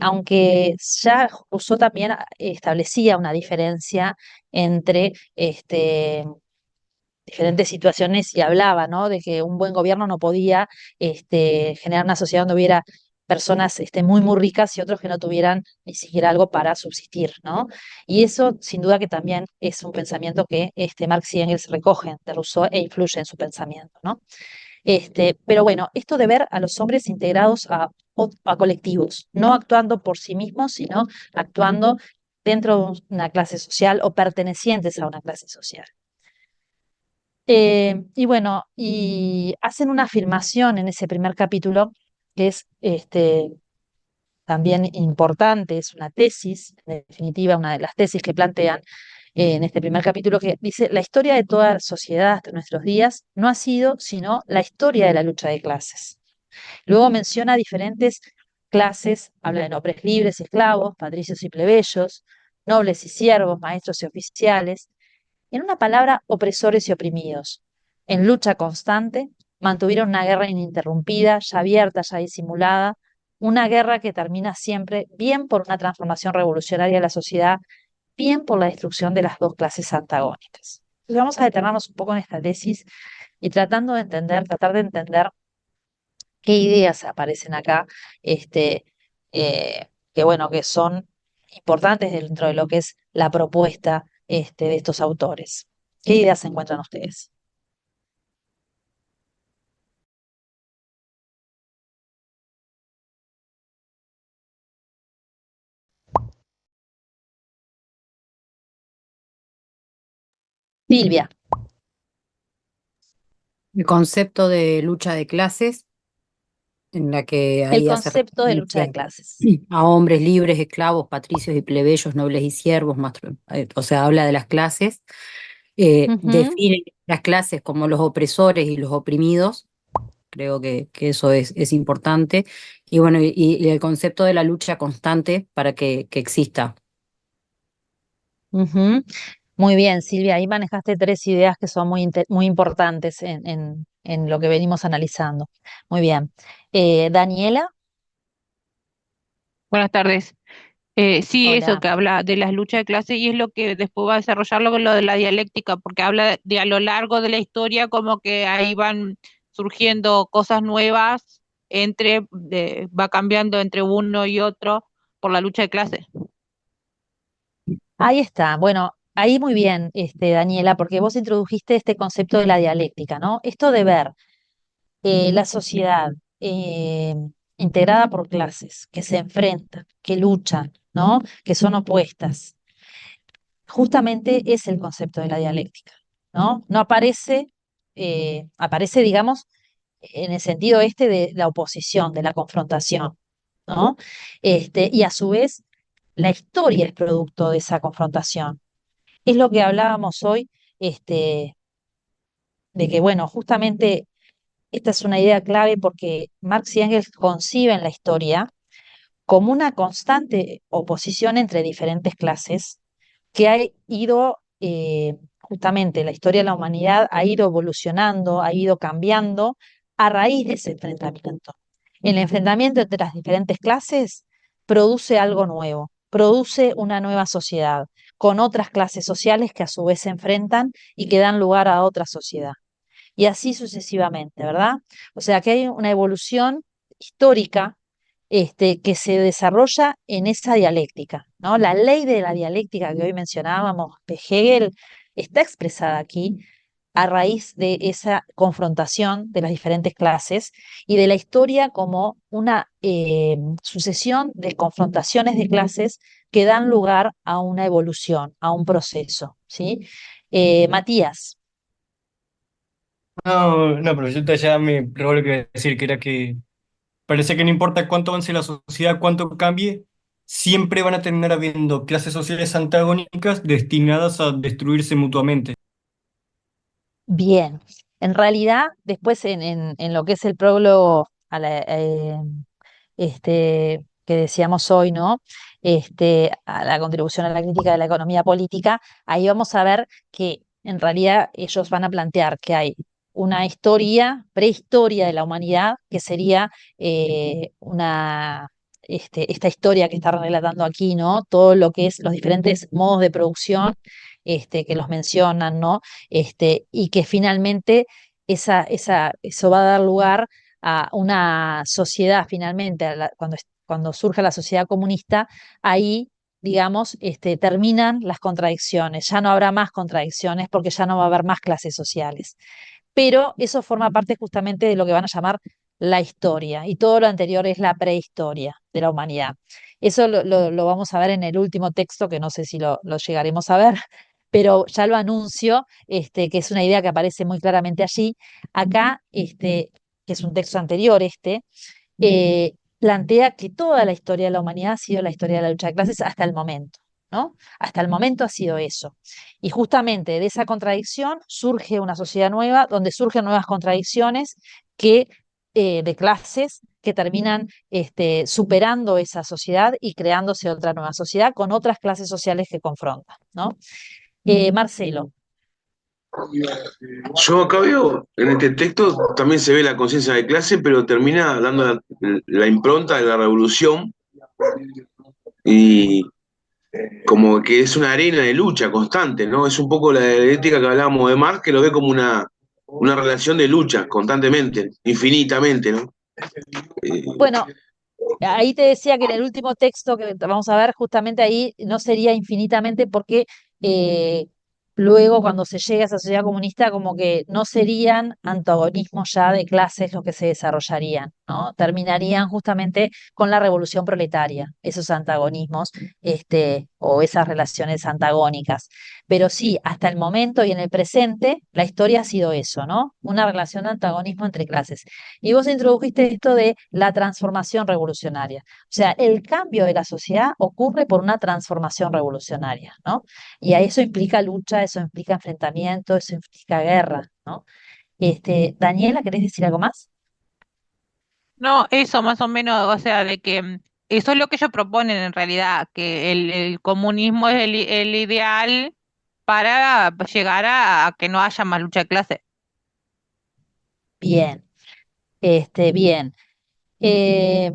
aunque ya Rousseau también establecía una diferencia entre diferentes situaciones y hablaba, ¿no? De que un buen gobierno no podía generar una sociedad donde hubiera personas muy ricas y otros que no tuvieran ni siquiera algo para subsistir, ¿no? Y eso, sin duda que también es un pensamiento que Marx y Engels recogen de Rousseau e influye en su pensamiento, ¿no? Pero bueno, esto de ver a los hombres integrados a colectivos, no actuando por sí mismos, sino actuando dentro de una clase social o pertenecientes a una clase social. Y bueno, y hacen una afirmación en ese primer capítulo que es también importante, es una tesis, en definitiva, una de las tesis que plantean en este primer capítulo, que dice: la historia de toda sociedad hasta nuestros días no ha sido sino la historia de la lucha de clases. Luego menciona diferentes clases, habla de nobles libres y esclavos, patricios y plebeyos, nobles y siervos, maestros y oficiales, en una palabra, opresores y oprimidos. En lucha constante, mantuvieron una guerra ininterrumpida, ya abierta, ya disimulada, una guerra que termina siempre bien por una transformación revolucionaria de la sociedad, bien por la destrucción de las dos clases antagónicas. Entonces vamos a detenernos un poco en esta tesis y tratar de entender qué ideas aparecen acá, este, que bueno, que son importantes dentro de lo que es la propuesta de estos autores. ¿Qué ideas se encuentran ustedes? Silvia, El concepto de lucha de clases, en la que el ahí hace concepto de lucha de referencia clases. a hombres libres, esclavos, patricios y plebeyos, nobles y siervos, o sea, habla de las clases, Ujú. define las clases como los opresores y los oprimidos. Creo que eso es importante. Y bueno, y el concepto de la lucha constante para que exista. Ujú. Muy bien, Silvia, ahí manejaste tres ideas que son muy importantes en lo que venimos analizando. Muy bien. Daniela, Buenas tardes. Sí, eso hola. que habla de las luchas de clase y es lo que después va a desarrollarlo con lo de la dialéctica, porque habla de a lo largo de la historia como que ahí van surgiendo cosas nuevas va cambiando entre uno y otro por la lucha de clases. Ahí está. Bueno, ahí muy bien, Daniela, porque vos introdujiste este concepto de la dialéctica, ¿no? Esto de ver la sociedad eh, integrada por clases que se enfrentan, que luchan, ¿no? Que son opuestas. Justamente es el concepto de la dialéctica, ¿no? No aparece, aparece, digamos, en el sentido este de la oposición, de la confrontación, ¿no? Y a su vez, la historia es producto de esa confrontación. Es lo que hablábamos hoy, este, de que, bueno, justamente esta es una idea clave porque Marx y Engels conciben la historia como una constante oposición entre diferentes clases que ha ido, justamente la historia de la humanidad ha ido evolucionando, ha ido cambiando a raíz de ese enfrentamiento. El enfrentamiento entre las diferentes clases produce algo nuevo, produce una nueva sociedad, con otras clases sociales que a su vez se enfrentan y que dan lugar a otra sociedad. Y así sucesivamente, ¿verdad? O sea que hay una evolución histórica que se desarrolla en esa dialéctica, ¿no? La ley de la dialéctica que hoy mencionábamos de Hegel está expresada aquí a raíz de esa confrontación de las diferentes clases y de la historia como una sucesión de confrontaciones de clases que dan lugar a una evolución, a un proceso, ¿sí? Matías. No, no, profesor, ya me robó lo que iba a decir, que era que parece que no importa cuánto avance la sociedad, cuánto cambie, siempre van a terminar habiendo clases sociales antagónicas destinadas a destruirse mutuamente. Bien, en realidad, después en lo que es el prólogo a que decíamos hoy, ¿no? A la contribución a la crítica de la economía política, ahí vamos a ver que en realidad ellos van a plantear que hay una historia, prehistoria de la humanidad, que sería esta historia que está relatando aquí, ¿no? Todo lo que es los diferentes modos de producción, que los mencionan, ¿no? Y que finalmente eso va a dar lugar a una sociedad, finalmente, cuando surge la sociedad comunista, ahí, digamos, terminan las contradicciones, ya no habrá más contradicciones porque ya no va a haber más clases sociales. Pero eso forma parte justamente de lo que van a llamar la historia, y todo lo anterior es la prehistoria de la humanidad. Eso lo vamos a ver en el último texto, que no sé si lo llegaremos a ver, pero ya lo anuncio, que es una idea que aparece muy claramente allí. Acá, que es un texto anterior, plantea que toda la historia de la humanidad ha sido la historia de la lucha de clases hasta el momento, ¿no? Hasta el momento ha sido eso. Y justamente de esa contradicción surge una sociedad nueva, donde surgen nuevas contradicciones de clases que terminan superando esa sociedad y creándose otra nueva sociedad con otras clases sociales que confrontan, ¿no? Marcelo. Yo acá veo, en este texto también se ve la conciencia de clase, pero termina dando la impronta de la revolución y como que es una arena de lucha constante, ¿no? Es un poco la dialéctica que hablábamos de Marx, que lo ve como una relación de lucha constantemente, infinitamente, ¿no? Bueno, ahí te decía que en el último texto que vamos a ver, justamente ahí no sería infinitamente porque eh, luego cuando se llega a esa sociedad comunista como que no serían antagonismos ya de clases los que se desarrollarían, ¿no? Terminarían justamente con la revolución proletaria, esos antagonismos, o esas relaciones antagónicas. Pero sí, hasta el momento y en el presente, la historia ha sido eso, ¿no? Una relación de antagonismo entre clases. Y vos introdujiste esto de la transformación revolucionaria. O sea, el cambio de la sociedad ocurre por una transformación revolucionaria, ¿no? Y a eso implica lucha, eso implica enfrentamiento, eso implica guerra, ¿no? Daniela, ¿querés decir algo más? No, eso más o menos, o sea, de que eso es lo que ellos proponen en realidad, que el comunismo es el ideal para llegar a que no haya más lucha de clase. Bien, bien. Eh,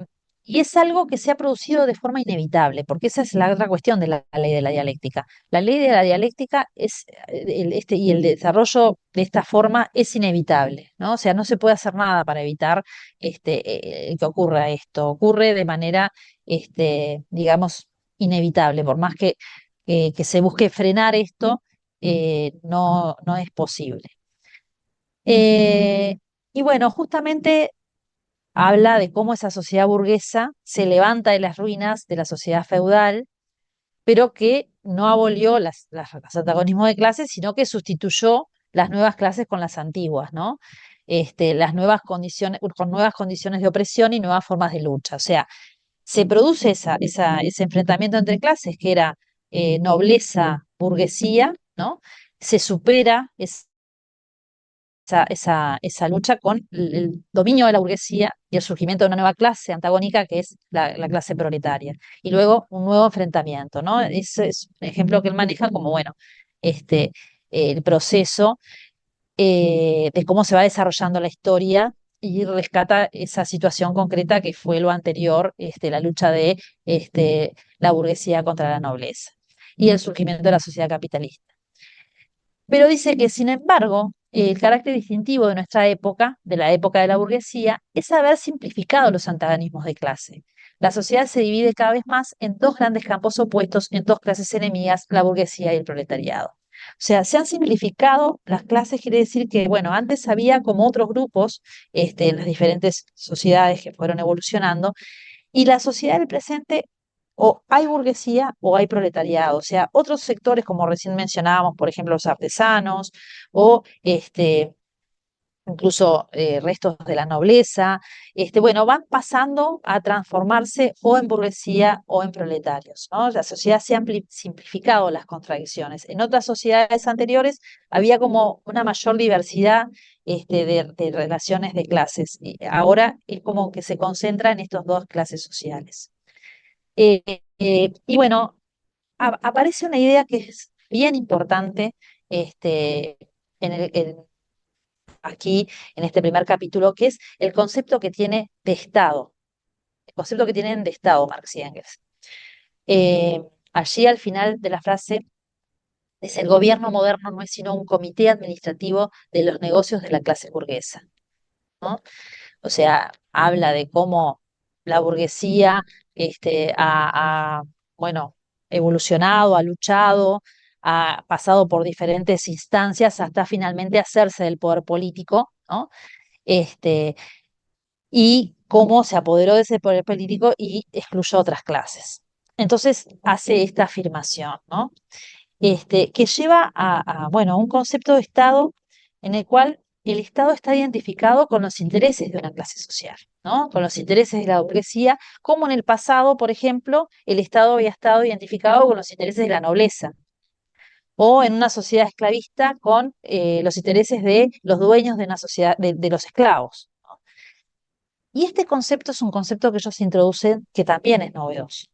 y es algo que se ha producido de forma inevitable, porque esa es la otra cuestión de la ley de la dialéctica. La ley de la dialéctica es, y el desarrollo de esta forma es inevitable, ¿no? O sea, no se puede hacer nada para evitar que ocurra esto. Ocurre de manera, digamos, inevitable. Por más que se busque frenar esto, no es posible. Eh, Y bueno, justamente habla de cómo esa sociedad burguesa se levanta de las ruinas de la sociedad feudal, pero que no abolió los antagonismos de clases, sino que sustituyó las nuevas clases con las antiguas, ¿no? Las nuevas condiciones, con nuevas condiciones de opresión y nuevas formas de lucha. O sea, se produce ese enfrentamiento entre clases, que era nobleza, burguesía, ¿no? Se supera esa lucha con el dominio de la burguesía y el surgimiento de una nueva clase antagónica que es la clase proletaria. Y luego un nuevo enfrentamiento, ¿no? Ese es un ejemplo que él maneja como, bueno, este, el proceso de cómo se va desarrollando la historia y rescata esa situación concreta que fue lo anterior, la lucha de la burguesía contra la nobleza y el surgimiento de la sociedad capitalista. Pero dice que, sin embargo, el carácter distintivo de nuestra época, de la época de la burguesía, es haber simplificado los antagonismos de clase. La sociedad se divide cada vez más en dos grandes campos opuestos, en dos clases enemigas, la burguesía y el proletariado. O sea, se han simplificado las clases, quiere decir que, bueno, antes había como otros grupos en las diferentes sociedades que fueron evolucionando, y la sociedad del presente o hay burguesía o hay proletariado. O sea, otros sectores, como recién mencionábamos, por ejemplo, los artesanos o incluso restos de la nobleza, bueno, van pasando a transformarse o en burguesía o en proletarios, ¿no? La sociedad se ha simplificado las contradicciones. En otras sociedades anteriores había como una mayor diversidad de relaciones de clases. Y ahora es como que se concentra en estas dos clases sociales. Y bueno, aparece una idea que es bien importante en aquí, en este primer capítulo, que es el concepto que tiene de Estado, el concepto que tienen de Estado Marx y Engels. Allí al final de la frase dice: el gobierno moderno no es sino un comité administrativo de los negocios de la clase burguesa, ¿no? O sea, habla de cómo la burguesía bueno, evolucionado, ha luchado, ha pasado por diferentes instancias hasta finalmente hacerse del poder político, ¿no? Y cómo se apoderó de ese poder político y excluyó otras clases. Entonces hace esta afirmación, ¿no? Que lleva bueno, un concepto de Estado en el cual el Estado está identificado con los intereses de una clase social, ¿no? Con los intereses de la burguesía, como en el pasado, por ejemplo, el Estado había estado identificado con los intereses de la nobleza, o en una sociedad esclavista con los intereses de los dueños de una sociedad, de los esclavos, ¿no? Y este concepto es un concepto que ellos introducen que también es novedoso,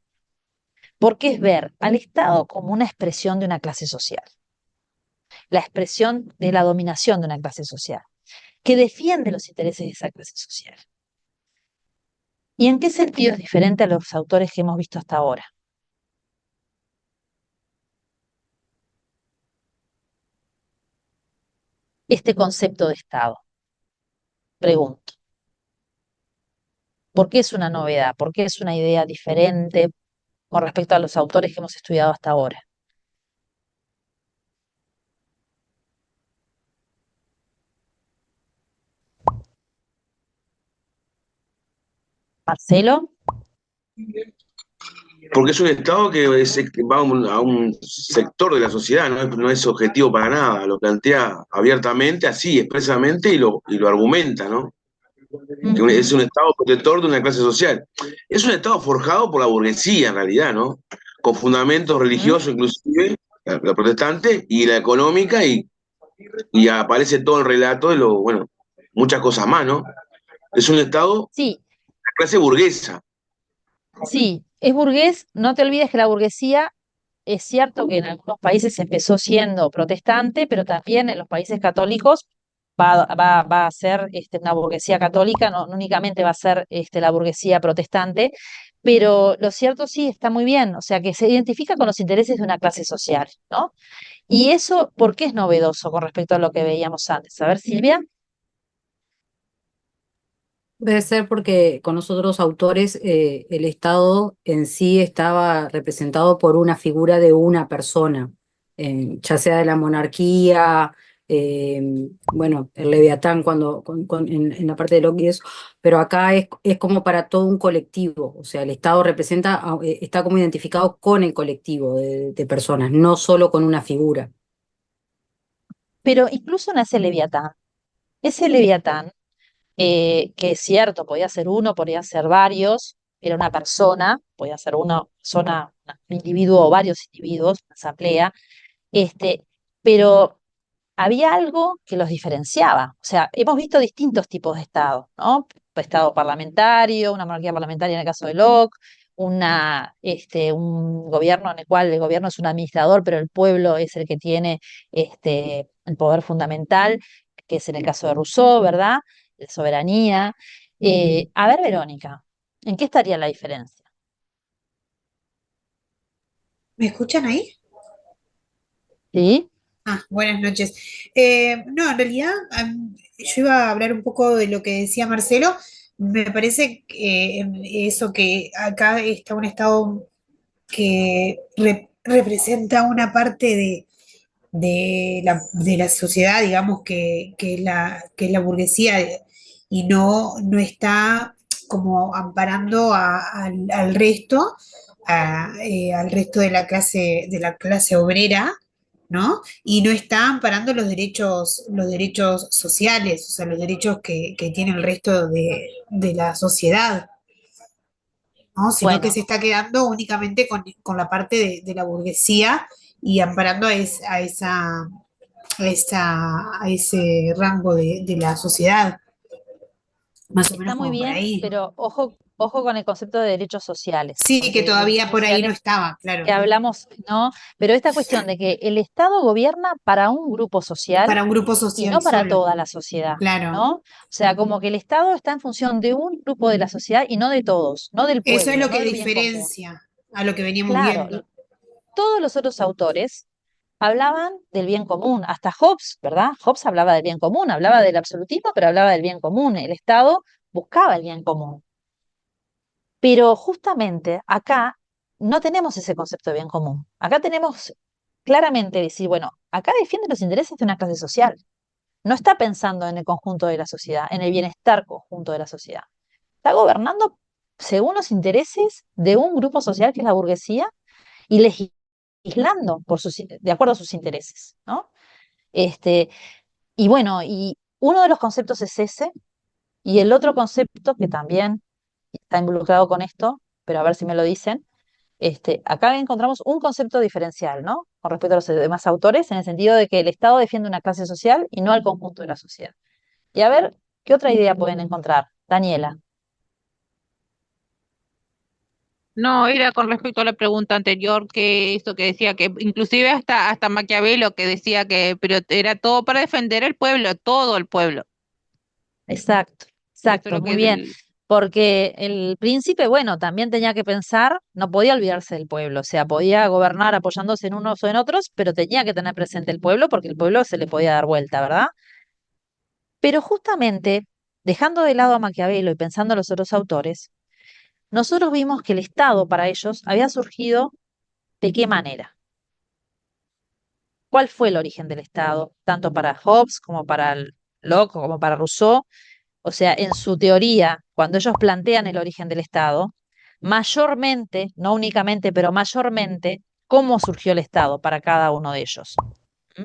porque es ver al Estado como una expresión de una clase social, la expresión de la dominación de una clase social, que defiende los intereses de esa clase social. ¿Y en qué sentido es diferente a los autores que hemos visto hasta ahora? Este concepto de Estado, pregunto, ¿por qué es una novedad? ¿Por qué es una idea diferente con respecto a los autores que hemos estudiado hasta ahora? Marcelo. Porque es un Estado que va a un sector de la sociedad, no es objetivo para nada, lo plantea abiertamente, así, expresamente, y lo argumenta, ¿no? Que es un Estado protector de una clase social. Es un Estado forjado por la burguesía, en realidad, ¿no? Con fundamentos religiosos, inclusive, la protestante, y la económica, y aparece todo el relato de bueno, muchas cosas más, ¿no? Es un Estado Sí, de clase burguesa. sí, es burgués. No te olvides que la burguesía es cierto que en algunos países empezó siendo protestante, pero también en los países católicos va a ser una burguesía católica, no únicamente va a ser la burguesía protestante, pero lo cierto sí está muy bien, o sea que se identifica con los intereses de una clase social, ¿no? Y eso, ¿por qué es novedoso con respecto a lo que veíamos antes? A ver, Silvia. Debe ser porque con los otros autores el Estado en sí estaba representado por una figura de una persona, ya sea de la monarquía, bueno, el Leviatán en la parte de Locke y eso, pero acá es como para todo un colectivo, o sea, el Estado está como identificado con el colectivo de personas, no solo con una figura. Pero incluso nace Leviatán. Ese Leviatán, que es cierto, podía ser uno, podía ser varios, era una persona, podía ser una persona, un individuo o varios individuos, una asamblea, pero había algo que los diferenciaba. O sea, hemos visto distintos tipos de Estado, ¿no? Estado parlamentario, una monarquía parlamentaria en el caso de Locke, un gobierno en el cual el gobierno es un administrador, pero el pueblo es el que tiene el poder fundamental, que es en el caso de Rousseau, ¿verdad? De soberanía. A ver, Verónica, ¿en qué estaría la diferencia? ¿Me escuchan ahí? ¿Sí? Buenas noches. No, en realidad yo iba a hablar un poco de lo que decía Marcelo. Me parece que eso que acá está un estado que representa una parte de la sociedad, digamos, que es la burguesía, y no está como amparando al resto, al resto de la clase obrera, ¿no? Y no está amparando los derechos sociales, o sea, los derechos que tiene el resto de la sociedad, ¿no? Sino que Bueno, se está quedando únicamente con la parte de la burguesía y amparando a ese rango de la sociedad, más o menos está muy como por bien, ahí. pero ojo con el concepto de derechos sociales, Sí, que porque los derechos todavía por ahí no sociales estaba, que claro. hablamos, ¿no? Pero esta cuestión de que el Estado gobierna para un grupo social Para un grupo y social no para solo, toda la sociedad, claro. ¿no? O sea, como que el Estado está en función de un grupo de la sociedad y no de todos, no del Eso es pueblo, lo no que del bien común. diferencia a lo que veníamos Claro, viendo. todos los otros autores hablaban del bien común, hasta Hobbes, ¿verdad? Hobbes hablaba del bien común, hablaba del absolutismo, pero hablaba del bien común. El Estado buscaba el bien común. Pero justamente acá no tenemos ese concepto de bien común. Acá tenemos claramente decir, bueno, acá defiende los intereses de una clase social. No está pensando en el conjunto de la sociedad, en el bienestar conjunto de la sociedad. Está gobernando según los intereses de un grupo social que es la burguesía y legislando de acuerdo a sus intereses, ¿no? Este, y bueno, y uno de los conceptos es ese, y el otro concepto que también está involucrado con esto, pero a ver si me lo dicen, acá encontramos un concepto diferencial, ¿no? Con respecto a los demás autores, en el sentido de que el Estado defiende una clase social y no al conjunto de la sociedad. Y a ver, ¿qué otra idea pueden encontrar? Daniela. No, era con respecto a la pregunta anterior, que esto que decía que inclusive hasta Maquiavelo que decía que, pero era todo para defender el pueblo, todo el pueblo. Exacto, Eso es exacto, lo que muy bien. Porque el príncipe, bueno, también tenía que pensar, no podía olvidarse del pueblo, o sea, podía gobernar apoyándose en unos o en otros, pero tenía que tener presente el pueblo porque el pueblo se le podía dar vuelta, ¿verdad? Pero justamente, dejando de lado a Maquiavelo y pensando en los otros autores, nosotros vimos que el Estado para ellos había surgido ¿de qué manera? ¿Cuál fue el origen del Estado? Tanto para Hobbes como para Locke como para Rousseau. O sea, en su teoría, cuando ellos plantean el origen del Estado, mayormente, no únicamente, pero mayormente, cómo surgió el Estado para cada uno de ellos. ¿Mm?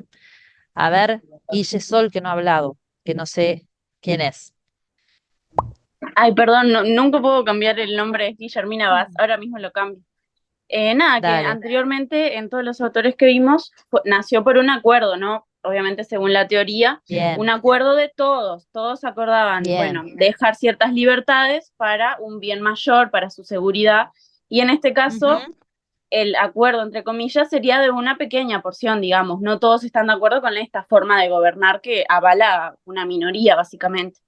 A ver, Guille Sol, que no ha hablado, que no sé quién es. Ay, perdón, nunca puedo cambiar el nombre de Guillermina Vaz, ahora mismo lo cambio. Nada, que Dale, anteriormente en todos los autores que vimos nació por un acuerdo, ¿no? Obviamente según la teoría, un bien, acuerdo de todos acordaban, bueno, bien. dejar ciertas libertades para un bien mayor, para su seguridad, y en este caso Ujú. el acuerdo, entre comillas, sería de una pequeña porción, digamos, no todos están de acuerdo con esta forma de gobernar que avala una minoría, básicamente.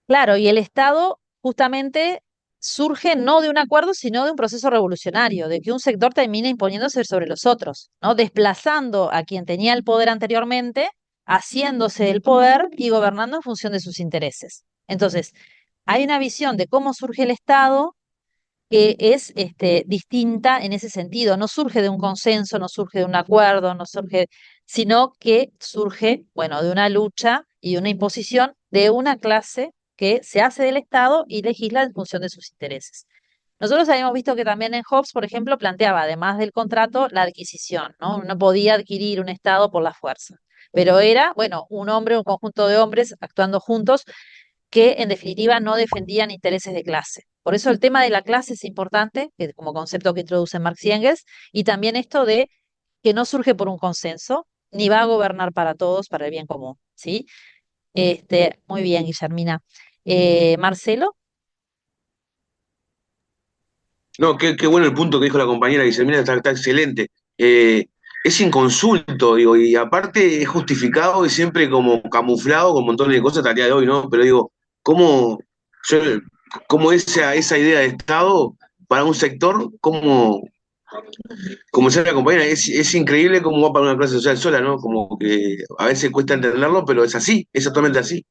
Claro, y el Estado justamente surge no de un acuerdo, sino de un proceso revolucionario, de que un sector termina imponiéndose sobre los otros, ¿no? Desplazando a quien tenía el poder anteriormente, haciéndose el poder y gobernando en función de sus intereses. Entonces, hay una visión de cómo surge el Estado que es distinta en ese sentido. No surge de un consenso, no surge de un acuerdo, no surge sino que surge, bueno, de una lucha y de una imposición de una clase que se hace del Estado y legisla en función de sus intereses. Nosotros habíamos visto que también en Hobbes, por ejemplo, planteaba, además del contrato, la adquisición, ¿no? Uno podía adquirir un Estado por la fuerza, pero era, bueno, un hombre, un conjunto de hombres actuando juntos que en definitiva no defendían intereses de clase. Por eso el tema de la clase es importante, que como concepto que introduce Marx y Engels, y también esto de que no surge por un consenso, ni va a gobernar para todos, para el bien común, ¿sí? Muy bien, Guillermina. Marcelo. No, qué bueno el punto que dijo la compañera Guillermina, está excelente. Es inconsulto, digo, y aparte es justificado y siempre como camuflado con montones de cosas hasta el día de hoy, ¿no? Pero digo, ¿cómo, yo, cómo esa idea de Estado para un sector, como decía la compañera, es increíble cómo va para una clase social sola, ¿no? Como que a veces cuesta entenderlo, pero es así, es totalmente así.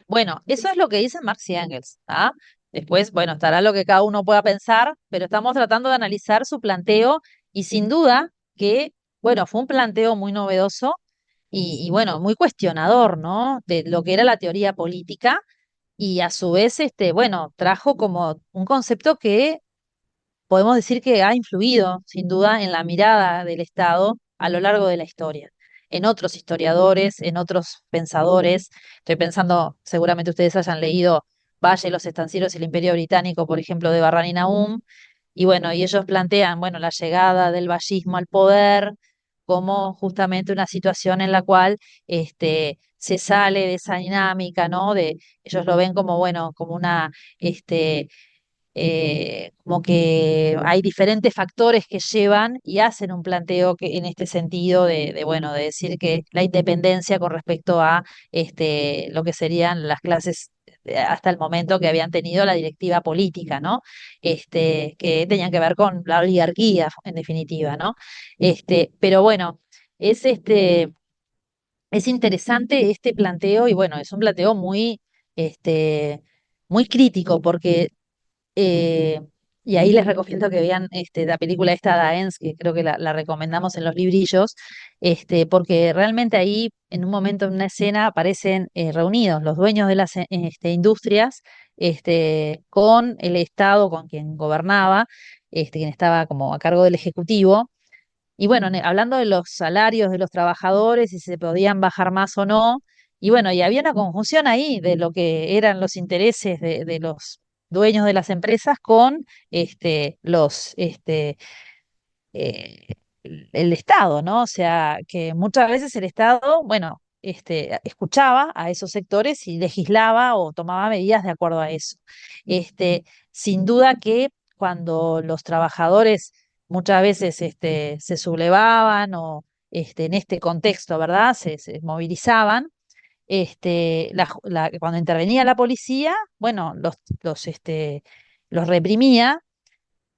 Bueno, eso es lo que dicen Marx y Engels, ¿ah? Después, bueno, estará lo que cada uno pueda pensar, pero estamos tratando de analizar su planteo y sin duda que, bueno, fue un planteo muy novedoso y bueno, muy cuestionador, ¿no? De lo que era la teoría política y a su vez, bueno, trajo como un concepto que podemos decir que ha influido, sin duda, en la mirada del Estado a lo largo de la historia, en otros historiadores, en otros pensadores. Estoy pensando, seguramente ustedes hayan leído Valle, los estancieros y el Imperio Británico, por ejemplo, de Barrani Nahum, y bueno, y ellos plantean, bueno, la llegada del vallismo al poder como justamente una situación en la cual se sale de esa dinámica, ¿no? Ellos lo ven como, bueno, como una, como que hay diferentes factores que llevan y hacen un planteo que en este sentido bueno, de decir que la independencia con respecto a lo que serían las clases hasta el momento que habían tenido la directiva política, ¿no? Que tenían que ver con la oligarquía, en definitiva, ¿no? Pero bueno, es es interesante este planteo y bueno, es un planteo muy, muy crítico porque eh, y ahí les recomiendo que vean la película esta Daens, que creo que la recomendamos en los librillos, porque realmente ahí, en un momento, en una escena, aparecen reunidos los dueños de las industrias con el Estado, con quien gobernaba, quien estaba como a cargo del Ejecutivo. Y bueno, hablando de los salarios de los trabajadores, si se podían bajar más o no, y bueno, y había una conjunción ahí de lo que eran los intereses de los dueños de las empresas con los eh, el Estado, ¿no? O sea, que muchas veces el Estado, bueno, escuchaba a esos sectores y legislaba o tomaba medidas de acuerdo a eso. Sin duda que cuando los trabajadores muchas veces se sublevaban o en este contexto, ¿verdad? Se movilizaban. Cuando intervenía la policía, bueno, los reprimía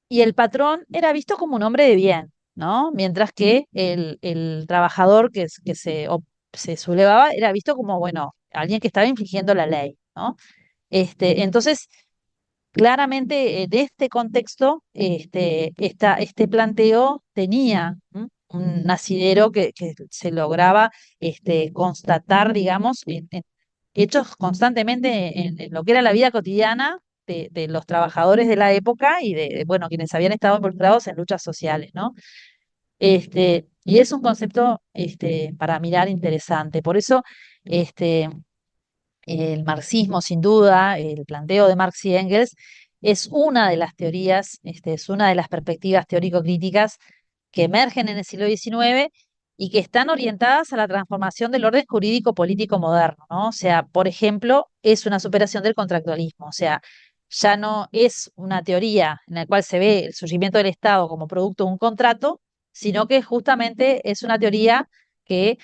y el patrón era visto como un hombre de bien, ¿no? Mientras que el trabajador se sublevaba era visto como, bueno, alguien que estaba infringiendo la ley, ¿no? Entonces, claramente, en este contexto, este planteo tenía un asidero que se lograba constatar, digamos, en hechos constantemente en lo que era la vida cotidiana de los trabajadores de la época y bueno, quienes habían estado involucrados en luchas sociales, ¿no? Y es un concepto para mirar interesante. Por eso, este, el marxismo, sin duda, el planteo de Marx y Engels, es una de las teorías, es una de las perspectivas teórico-críticas que emergen en el siglo XIX y que están orientadas a la transformación del orden jurídico político moderno, ¿no? O sea, por ejemplo, es una superación del contractualismo, o sea, ya no es una teoría en la cual se ve el surgimiento del Estado como producto de un contrato, sino que justamente es una teoría que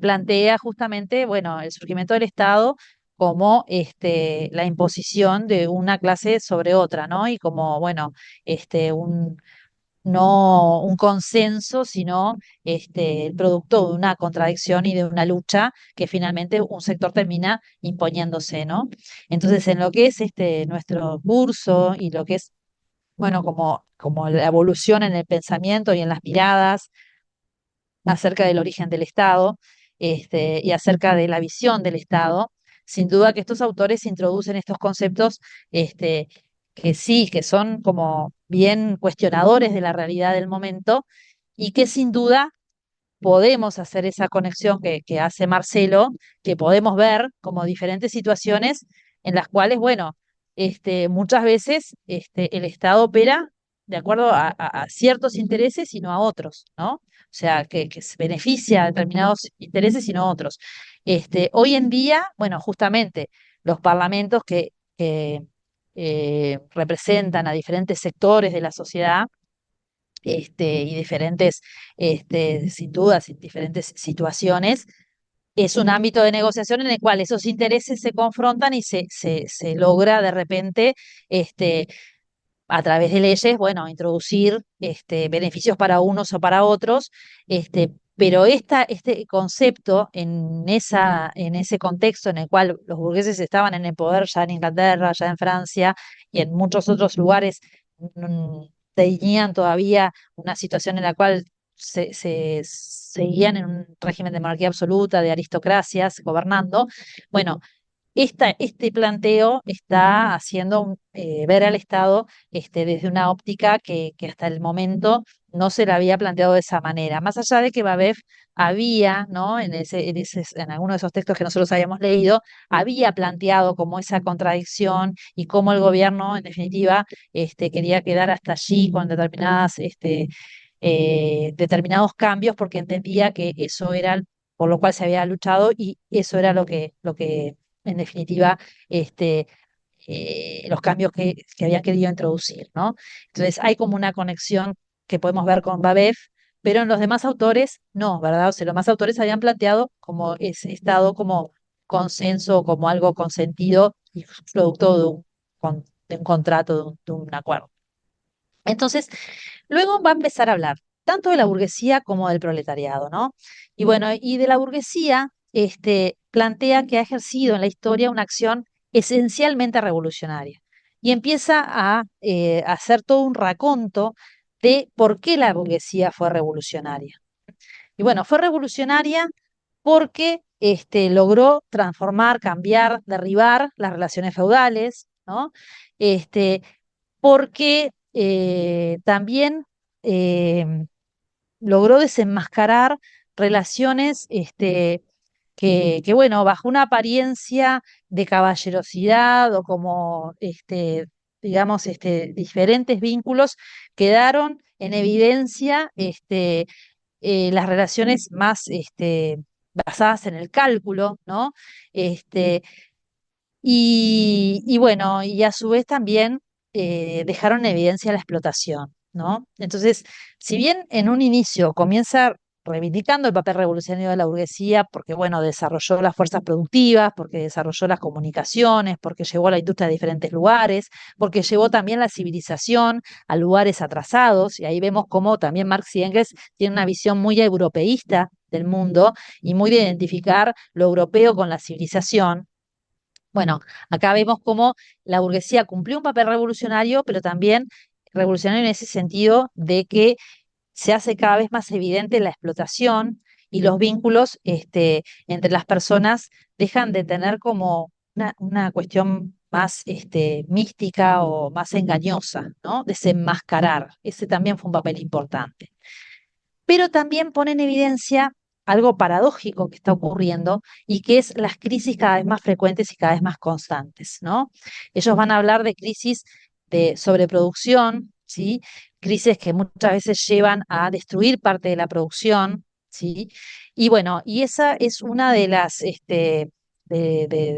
plantea justamente, bueno, el surgimiento del Estado como la imposición de una clase sobre otra, ¿no? Y como, bueno, no un consenso, sino el producto de una contradicción y de una lucha que finalmente un sector termina imponiéndose, ¿no? Entonces, en lo que es nuestro curso y lo que es, bueno, como la evolución en el pensamiento y en las miradas acerca del origen del Estado, y acerca de la visión del Estado. Sin duda que estos autores introducen estos conceptos, que sí, que son como bien cuestionadores de la realidad del momento y que sin duda podemos hacer esa conexión que hace Marcelo, que podemos ver como diferentes situaciones en las cuales, bueno, muchas veces el Estado opera de acuerdo a ciertos intereses y no a otros, ¿no? O sea, que se beneficia a determinados intereses y no a otros. Hoy en día, bueno, justamente los parlamentos que representan a diferentes sectores de la sociedad, y diferentes, sin dudas, diferentes situaciones, es un ámbito de negociación en el cual esos intereses se confrontan y se logra de repente, a través de leyes, bueno, introducir beneficios para unos o para otros, pero este concepto en ese contexto en el cual los burgueses estaban en el poder ya en Inglaterra, ya en Francia y en muchos otros lugares, tenían todavía una situación en la cual seguían en un régimen de monarquía absoluta, de aristocracias gobernando. Bueno, este planteo está haciendo ver al Estado, desde una óptica que hasta el momento no se la había planteado de esa manera. Más allá de que Babet había, ¿no? En alguno de esos textos que nosotros habíamos leído, había planteado como esa contradicción y cómo el gobierno, en definitiva, quería quedar hasta allí con determinados cambios, porque entendía que eso era por lo cual se había luchado y eso era lo que en definitiva, los cambios que había querido introducir, ¿no? Entonces hay como una conexión que podemos ver con Babet, pero en los demás autores no, ¿verdad? O sea, los demás autores habían planteado como ese estado como consenso, como algo consentido y producto de un contrato, de un acuerdo. Entonces, luego va a empezar a hablar tanto de la burguesía como del proletariado, ¿no? Y bueno, y de la burguesía, plantea que ha ejercido en la historia una acción esencialmente revolucionaria y empieza a hacer todo un raconto de por qué la burguesía fue revolucionaria. Y bueno, fue revolucionaria porque logró transformar, cambiar, derribar las relaciones feudales, ¿no? Este, porque también logró desenmascarar relaciones, bueno, bajo una apariencia de caballerosidad o como, digamos, diferentes vínculos, quedaron en evidencia, las relaciones más, basadas en el cálculo, ¿no? Este, y bueno, y a su vez también dejaron en evidencia la explotación, ¿no? Entonces, si bien en un inicio comienza reivindicando el papel revolucionario de la burguesía, porque bueno, desarrolló las fuerzas productivas, porque desarrolló las comunicaciones, porque llevó a la industria a diferentes lugares, porque llevó también la civilización a lugares atrasados, y ahí vemos cómo también Marx y Engels tienen una visión muy europeísta del mundo y muy de identificar lo europeo con la civilización. Bueno, acá vemos cómo la burguesía cumplió un papel revolucionario, pero también revolucionario en ese sentido de que se hace cada vez más evidente la explotación y los vínculos, entre las personas dejan de tener como una cuestión más, mística o más engañosa, ¿no? Desenmascarar. Ese también fue un papel importante. Pero también pone en evidencia algo paradójico que está ocurriendo y que es las crisis cada vez más frecuentes y cada vez más constantes, ¿no? Ellos van a hablar de crisis de sobreproducción, ¿sí? Crisis que muchas veces llevan a destruir parte de la producción, ¿sí? Y bueno, y esa es una de las, de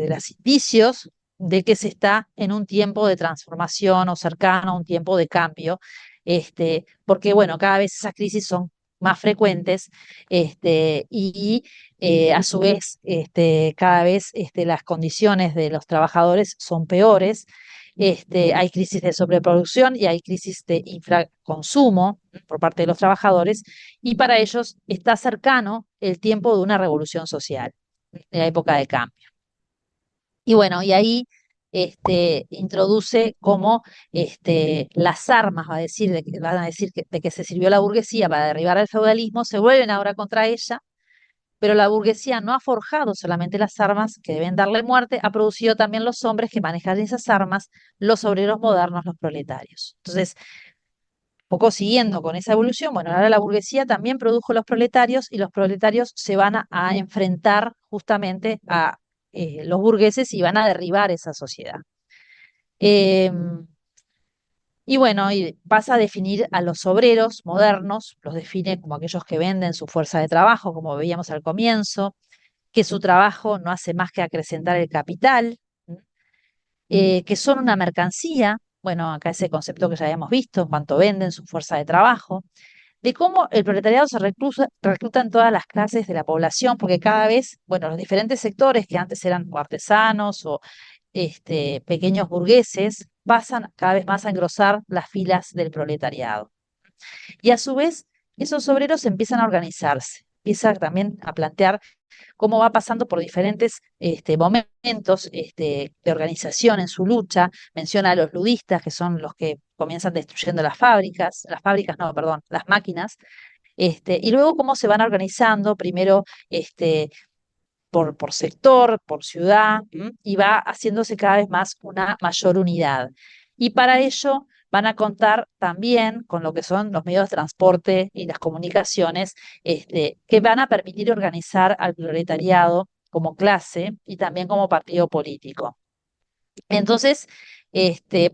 los indicios de que se está en un tiempo de transformación o cercano a un tiempo de cambio, porque bueno, cada vez esas crisis son más frecuentes, y a su vez cada vez las condiciones de los trabajadores son peores. Hay crisis de sobreproducción y hay crisis de infraconsumo por parte de los trabajadores, y para ellos está cercano el tiempo de una revolución social, de la época de cambio. Y bueno, y ahí introduce como las armas, van a decir de que se sirvió la burguesía para derribar el feudalismo, se vuelven ahora contra ella, pero la burguesía no ha forjado solamente las armas que deben darle muerte, ha producido también los hombres que manejan esas armas, los obreros modernos, los proletarios. Entonces, poco siguiendo con esa evolución, bueno, ahora la burguesía también produjo los proletarios y los proletarios se van a enfrentar justamente a los burgueses y van a derribar esa sociedad. Y bueno, y pasa a definir a los obreros modernos, los define como aquellos que venden su fuerza de trabajo, como veíamos al comienzo, que su trabajo no hace más que acrecentar el capital, que son una mercancía, bueno, acá ese concepto que ya habíamos visto, en cuanto venden su fuerza de trabajo, de cómo el proletariado se recluta en todas las clases de la población, porque cada vez, bueno, los diferentes sectores que antes eran artesanos o pequeños burgueses, pasan cada vez más a engrosar las filas del proletariado. Y a su vez, esos obreros empiezan a organizarse, empiezan también a plantear cómo va pasando por diferentes momentos de organización en su lucha. Menciona a los ludistas, que son los que comienzan destruyendo las no, perdón, las máquinas, y luego cómo se van organizando, primero por sector, por ciudad, y va haciéndose cada vez más una mayor unidad. Y para ello van a contar también con lo que son los medios de transporte y las comunicaciones, que van a permitir organizar al proletariado como clase y también como partido político. Entonces,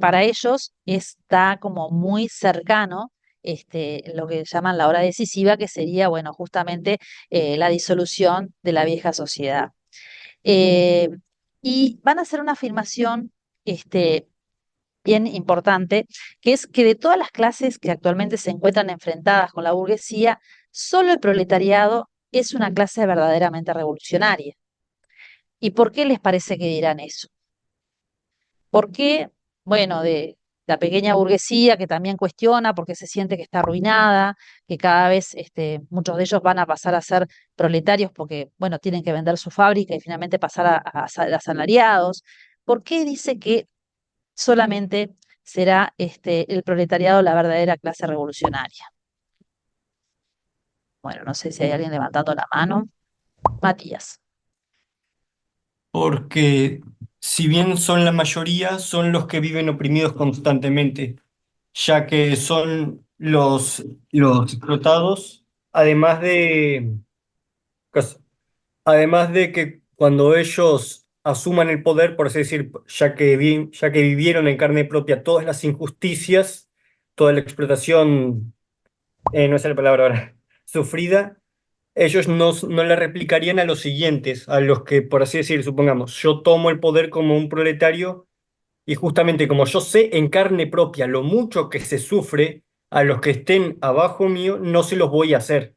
para ellos está como muy cercano lo que llaman la hora decisiva, que sería, bueno, justamente la disolución de la vieja sociedad. Eh, y van a hacer una afirmación bien importante, que es que de todas las clases que actualmente se encuentran enfrentadas con la burguesía, solo el proletariado es una clase verdaderamente revolucionaria. ¿Y por qué les parece que dirán eso? Porque, bueno, de la pequeña burguesía que también cuestiona porque se siente que está arruinada, que cada vez muchos de ellos van a pasar a ser proletarios porque, bueno, tienen que vender su fábrica y finalmente pasar a asalariados. ¿Por qué dice que solamente será el proletariado la verdadera clase revolucionaria? Bueno, no sé si hay alguien levantando la mano. Matías. Porque si bien son la mayoría, son los que viven oprimidos constantemente, ya que son los explotados, cas- además de que cuando ellos asuman el poder, por así decir, ya que vivieron en carne propia todas las injusticias, toda la explotación, no sé la palabra ahora, sufrida, ellos no la replicarían a los siguientes, a los que, por así decir, supongamos, yo tomo el poder como un proletario y justamente como yo sé en carne propia lo mucho que se sufre a los que estén abajo mío, no se los voy a hacer.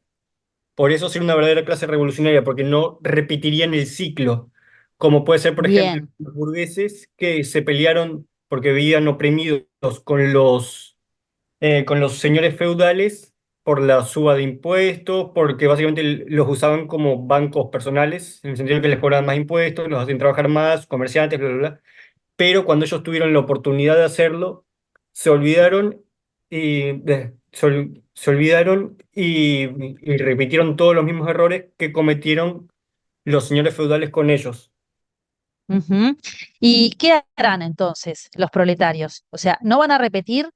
Por eso sería una verdadera clase revolucionaria, porque no repetirían el ciclo, como puede ser, por ejemplo, Bien. los burgueses que se pelearon porque veían oprimidos con los señores feudales por la suba de impuestos, porque básicamente los usaban como bancos personales, en el sentido de que les cobraban más impuestos, los hacían trabajar más, comerciantes, bla, bla, bla. Pero cuando ellos tuvieron la oportunidad de hacerlo, se olvidaron y repitieron todos los mismos errores que cometieron los señores feudales con ellos. Ujú. ¿Y qué harán entonces los proletarios? O sea, no van a repetir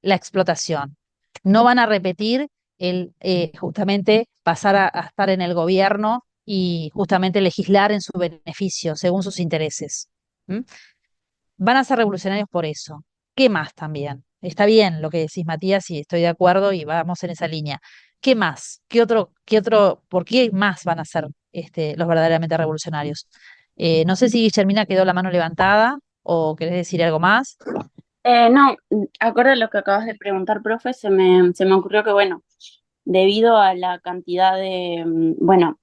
la explotación, no van a repetir justamente pasar a estar en el gobierno y justamente legislar en su beneficio, según sus intereses. ¿Mm? Van a ser revolucionarios por eso. ¿Qué más también? Está bien lo que decís, Matías, y estoy de acuerdo y vamos en esa línea. ¿Qué más? ¿Por qué más van a ser los verdaderamente revolucionarios? No sé si Guillermina quedó la mano levantada o querés decir algo más. No, acorde a lo que acabas de preguntar, profe, se me ocurrió que, bueno, debido a la cantidad de, bueno,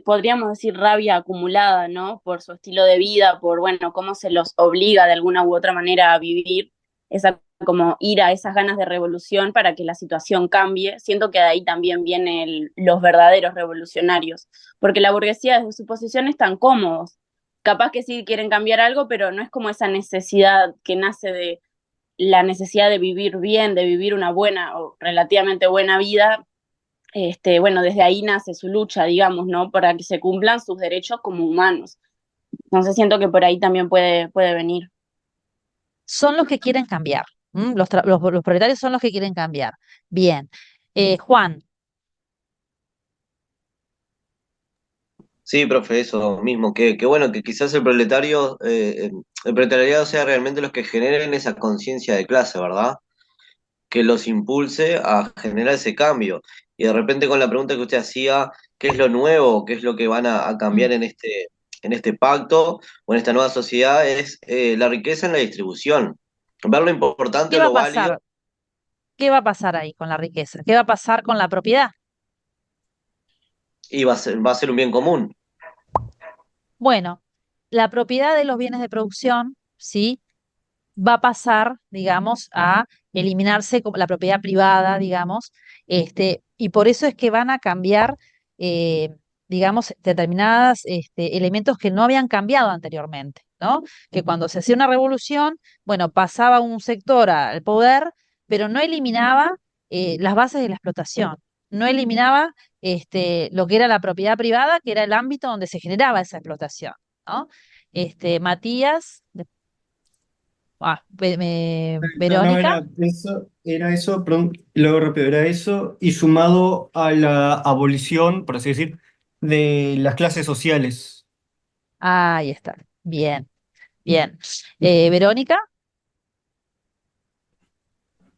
podríamos decir rabia acumulada, ¿no? Por su estilo de vida, por, bueno, cómo se los obliga de alguna u otra manera a vivir, esa como ira, esas ganas de revolución para que la situación cambie. Siento que de ahí también vienen los verdaderos revolucionarios, porque la burguesía desde su posición están cómodos, capaz que sí quieren cambiar algo, pero no es como esa necesidad que nace de la necesidad de vivir bien, de vivir una buena o relativamente buena vida. Bueno, desde ahí nace su lucha, digamos, ¿no? Para que se cumplan sus derechos como humanos. Entonces siento que por ahí también puede venir. Son los que quieren cambiar. Los proletarios son los que quieren cambiar. Bien. Juan, Sí, profe, eso mismo, que bueno, que quizás el proletariado sea realmente los que generen esa conciencia de clase, ¿verdad? Que los impulse a generar ese cambio. Y de repente con la pregunta que usted hacía, ¿qué es lo nuevo? ¿Qué es lo que van a cambiar en este pacto o en esta nueva sociedad? Es la riqueza en la distribución. Ver lo importante ¿qué o va a lo válido pasar? ¿Qué va a pasar ahí con la riqueza? ¿Qué va a pasar con la propiedad? y va a ser un bien común. Bueno, la propiedad de los bienes de producción, ¿sí? Va a pasar, digamos, a eliminarse como la propiedad privada, digamos, y por eso es que van a cambiar, digamos, determinados elementos que no habían cambiado anteriormente, ¿no? Que cuando se hacía una revolución, bueno, pasaba un sector al poder, pero no eliminaba las bases de la explotación, no eliminaba lo que era la propiedad privada, que era el ámbito donde se generaba esa explotación, ¿no? Matías, No, no, Verónica. era eso, perdón, luego rápido, era eso, y sumado a la abolición, por así decir, de las clases sociales. Ahí está. Bien, bien. Verónica.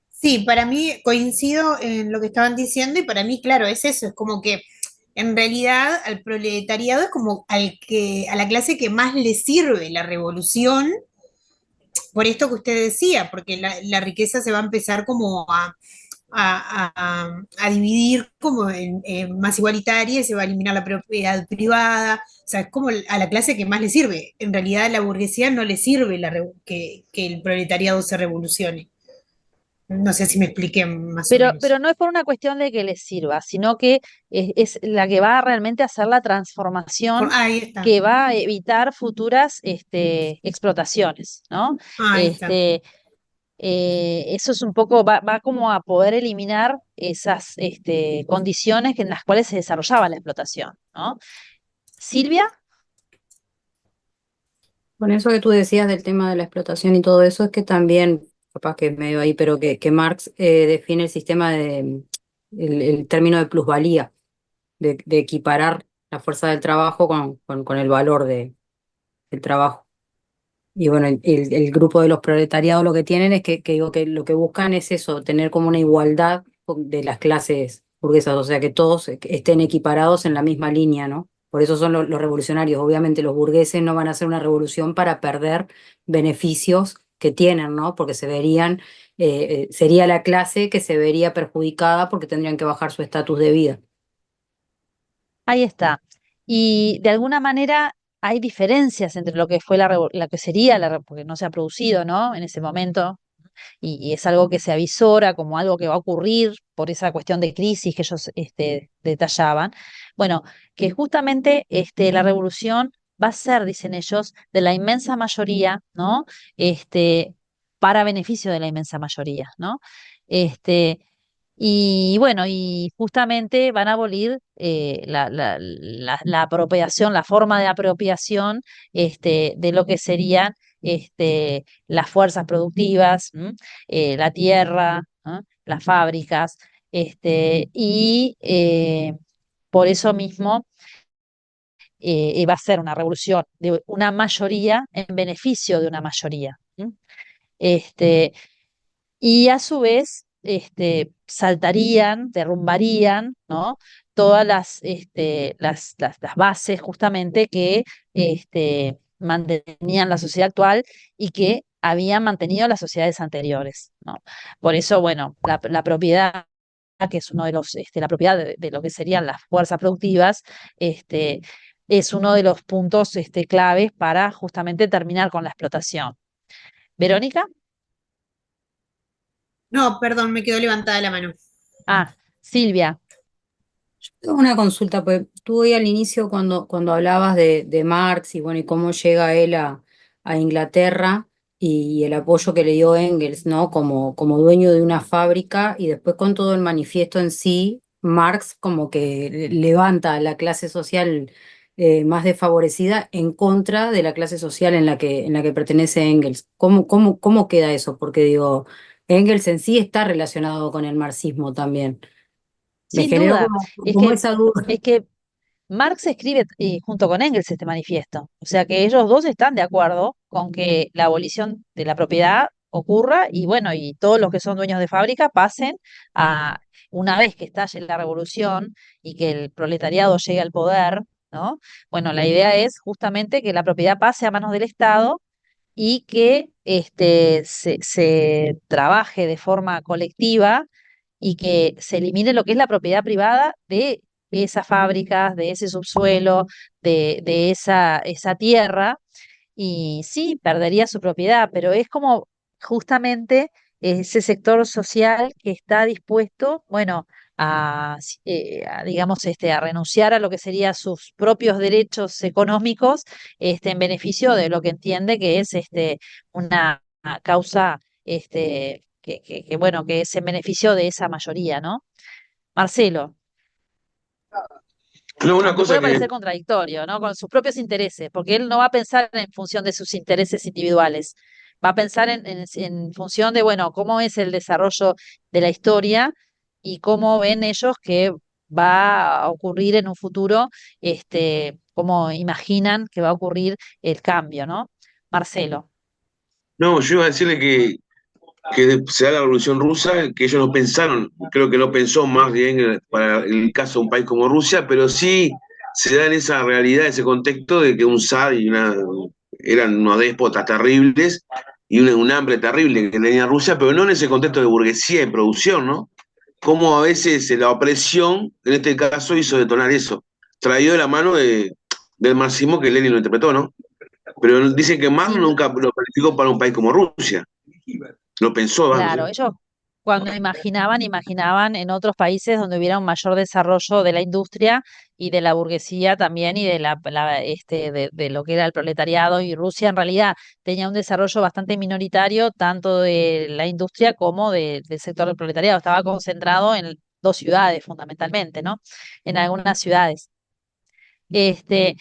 Sí, para mí coincido en lo que estaban diciendo y para mí, claro, es eso, es como que en realidad al proletariado es como a la clase que más le sirve la revolución, por esto que usted decía, porque la riqueza se va a empezar como a dividir como en más igualitaria y se va a eliminar la propiedad privada, o sea, es como a la clase que más le sirve. En realidad a la burguesía no le sirve que el proletariado se revolucione. No sé si me expliqué más o Pero menos. no es por una cuestión de que les sirva, sino que es la que va realmente a hacer la transformación Ahí está, que va a evitar futuras explotaciones, ¿no? ahí está. Este, eso es un poco, va como a poder eliminar esas condiciones en las cuales se desarrollaba la explotación, ¿no? Silvia. Con eso que tú decías del tema de la explotación y todo eso, es que también, capaz que es medio ahí, pero que Marx define el sistema el término de plusvalía, de equiparar la fuerza del trabajo con el valor del trabajo. Y bueno, el grupo de los proletariados lo que tienen es que digo que lo que buscan es eso, tener como una igualdad de las clases burguesas, o sea, que todos estén equiparados en la misma línea, ¿no? Por eso son los revolucionarios. Obviamente los burgueses no van a hacer una revolución para perder beneficios que tienen, ¿no? Porque sería la clase que se vería perjudicada porque tendrían que bajar su estatus de vida. Ahí está. Y de alguna manera hay diferencias entre lo que fue la que sería porque no se ha producido, ¿no? En ese momento, y es algo que se avisora como algo que va a ocurrir por esa cuestión de crisis que ellos detallaban. Bueno, que justamente la revolución va a ser, dicen ellos, de la inmensa mayoría, ¿no? Para beneficio de la inmensa mayoría, ¿no? Este, y bueno, y justamente van a abolir la apropiación, la forma de apropiación de lo que serían las fuerzas productivas, la tierra, ¿no? Las fábricas, y por eso mismo va a ser una revolución de una mayoría en beneficio de una mayoría. Este, y a su vez saltarían, derrumbarían, ¿no? Todas las bases justamente que mantenían la sociedad actual y que habían mantenido las sociedades anteriores, ¿no? Por eso, bueno, la propiedad, que es uno de la propiedad de lo que serían las fuerzas productivas, es uno de los puntos claves para justamente terminar con la explotación. Verónica. No, perdón, me quedó levantada la mano. Ah, Silvia. Tengo una consulta, pues tú hoy al inicio cuando hablabas de Marx y bueno, y cómo llega él a Inglaterra y el apoyo que le dio Engels, ¿no? Como dueño de una fábrica y después con todo el manifiesto en sí, Marx como que levanta a la clase social más desfavorecida en contra de la clase social en la que pertenece Engels. ¿Cómo queda eso? Porque digo, Engels en sí está relacionado con el marxismo también. Me Sin generó duda, como, como esa duda. es que Marx escribe junto con Engels este manifiesto. O sea que ellos dos están de acuerdo con que la abolición de la propiedad ocurra y bueno, y todos los que son dueños de fábrica pasen a, una vez que estalle la revolución y que el proletariado llegue al poder, ¿no? Bueno, la idea es justamente que la propiedad pase a manos del Estado y que se trabaje de forma colectiva y que se elimine lo que es la propiedad privada de esas fábricas, de ese subsuelo, de esa tierra, y sí, perdería su propiedad, pero es como justamente ese sector social que está dispuesto, bueno, digamos, a renunciar a lo que serían sus propios derechos económicos, en beneficio de lo que entiende que es una causa, bueno, que es en beneficio de esa mayoría, ¿no? Marcelo. No, una Aunque cosa puede que, parecer contradictorio, ¿no? Con sus propios intereses, porque él no va a pensar en función de sus intereses individuales, va a pensar en función de, bueno, cómo es el desarrollo de la historia y cómo ven ellos que va a ocurrir en un futuro, cómo imaginan que va a ocurrir el cambio, ¿no? Marcelo. no, yo iba a decirle que se da la Revolución Rusa, que ellos no pensaron, creo que no pensó más bien para el caso de un país como Rusia, pero sí se da en esa realidad, ese contexto de que un zar eran unos déspotas terribles y un hambre terrible que tenía Rusia, pero no en ese contexto de burguesía y producción, ¿no? Como a veces la opresión, en este caso, hizo detonar eso, traído de la mano del marxismo que Lenin lo interpretó, ¿no? Pero dicen que Marx Sin nunca lo planificó para un país como Rusia. Lo pensó, vamos. Claro, ellos cuando imaginaban en otros países donde hubiera un mayor desarrollo de la industria y de la burguesía también y de lo que era el proletariado, y Rusia en realidad tenía un desarrollo bastante minoritario tanto de la industria como del sector del proletariado. Estaba concentrado en dos ciudades fundamentalmente, ¿no? En algunas ciudades. Este,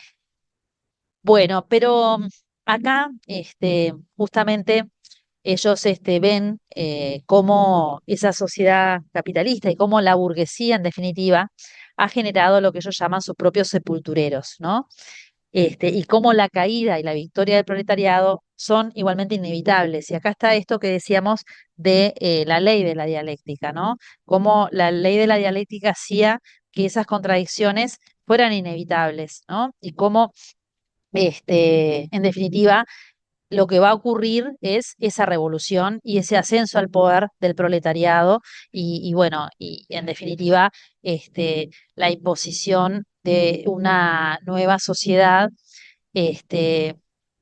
bueno, pero acá, justamente ellos ven cómo esa sociedad capitalista y cómo la burguesía, en definitiva, ha generado lo que ellos llaman sus propios sepultureros, ¿no? Y cómo la caída y la victoria del proletariado son igualmente inevitables. Y acá está esto que decíamos de la ley de la dialéctica, ¿no? Cómo la ley de la dialéctica hacía que esas contradicciones fueran inevitables, ¿no? Y cómo, en definitiva, lo que va a ocurrir es esa revolución y ese ascenso al poder del proletariado y bueno, y en definitiva, la imposición de una nueva sociedad,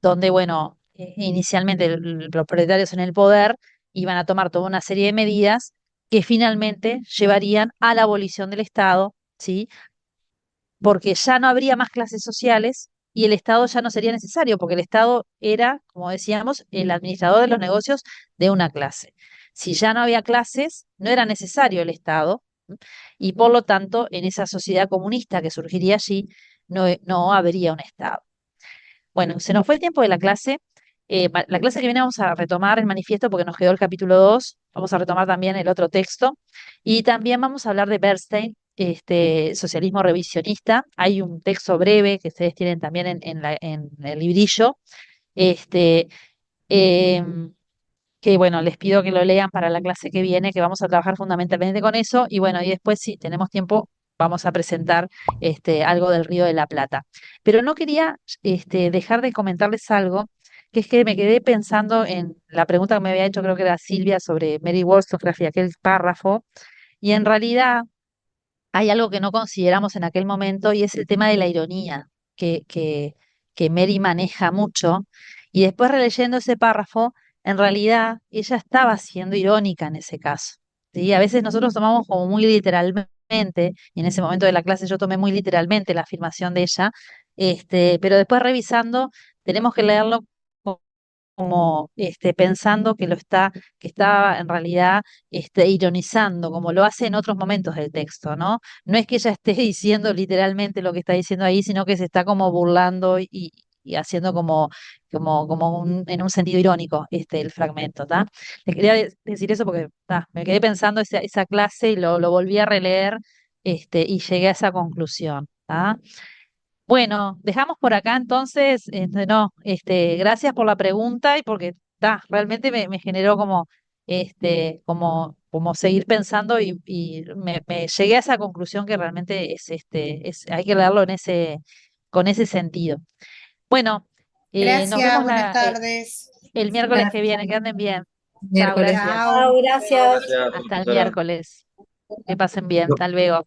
donde, bueno, inicialmente los proletarios en el poder iban a tomar toda una serie de medidas que finalmente llevarían a la abolición del Estado, ¿sí? Porque ya no habría más clases sociales y el Estado ya no sería necesario, porque el Estado era, como decíamos, el administrador de los negocios de una clase. Si ya no había clases, no era necesario el Estado, ¿m? Y por lo tanto, en esa sociedad comunista que surgiría allí, no habría un Estado. Bueno, se nos fue el tiempo de la clase. La clase que viene vamos a retomar el manifiesto porque nos quedó el capítulo 2. Vamos a retomar también el otro texto. Y también vamos a hablar de Bernstein, socialismo revisionista. Hay un texto breve que ustedes tienen también en el librillo. Este, em, que bueno, les pido que lo lean para la clase que viene, que vamos a trabajar fundamentalmente con eso, y bueno, y después si tenemos tiempo vamos a presentar algo del Río de la Plata. Pero no quería dejar de comentarles algo, que es que me quedé pensando en la pregunta que me había hecho, creo que era Silvia, sobre Mary Wollstonecraft y aquel párrafo, y en realidad hay algo que no consideramos en aquel momento y es el tema de la ironía que Mary maneja mucho. Y después releyendo ese párrafo, en realidad ella estaba siendo irónica en ese caso. ¿Sí? A veces nosotros tomamos como muy literalmente y en ese momento de la clase yo tomé muy literalmente la afirmación de ella, pero después revisando, tenemos que leerlo como pensando que está en realidad ironizando, como lo hace en otros momentos del texto, ¿no? No es que ella esté diciendo literalmente lo que está diciendo ahí, sino que se está como burlando y haciendo en un sentido irónico el fragmento, ¿tá? Le quería decir eso porque me quedé pensando esa clase y lo volví a releer y llegué a esa conclusión, ¿tá? Bueno, dejamos por acá entonces, no, gracias por la pregunta y porque realmente me generó como seguir pensando y me llegué a esa conclusión que realmente hay que leerlo con ese sentido. Bueno, nos Gracias, vemos buenas tardes. el miércoles que viene, que anden bien. Chao, Miércoles. gracias. Chao. Chao, gracias. Gracias, Hasta el profesora. miércoles. Que pasen bien, hasta luego.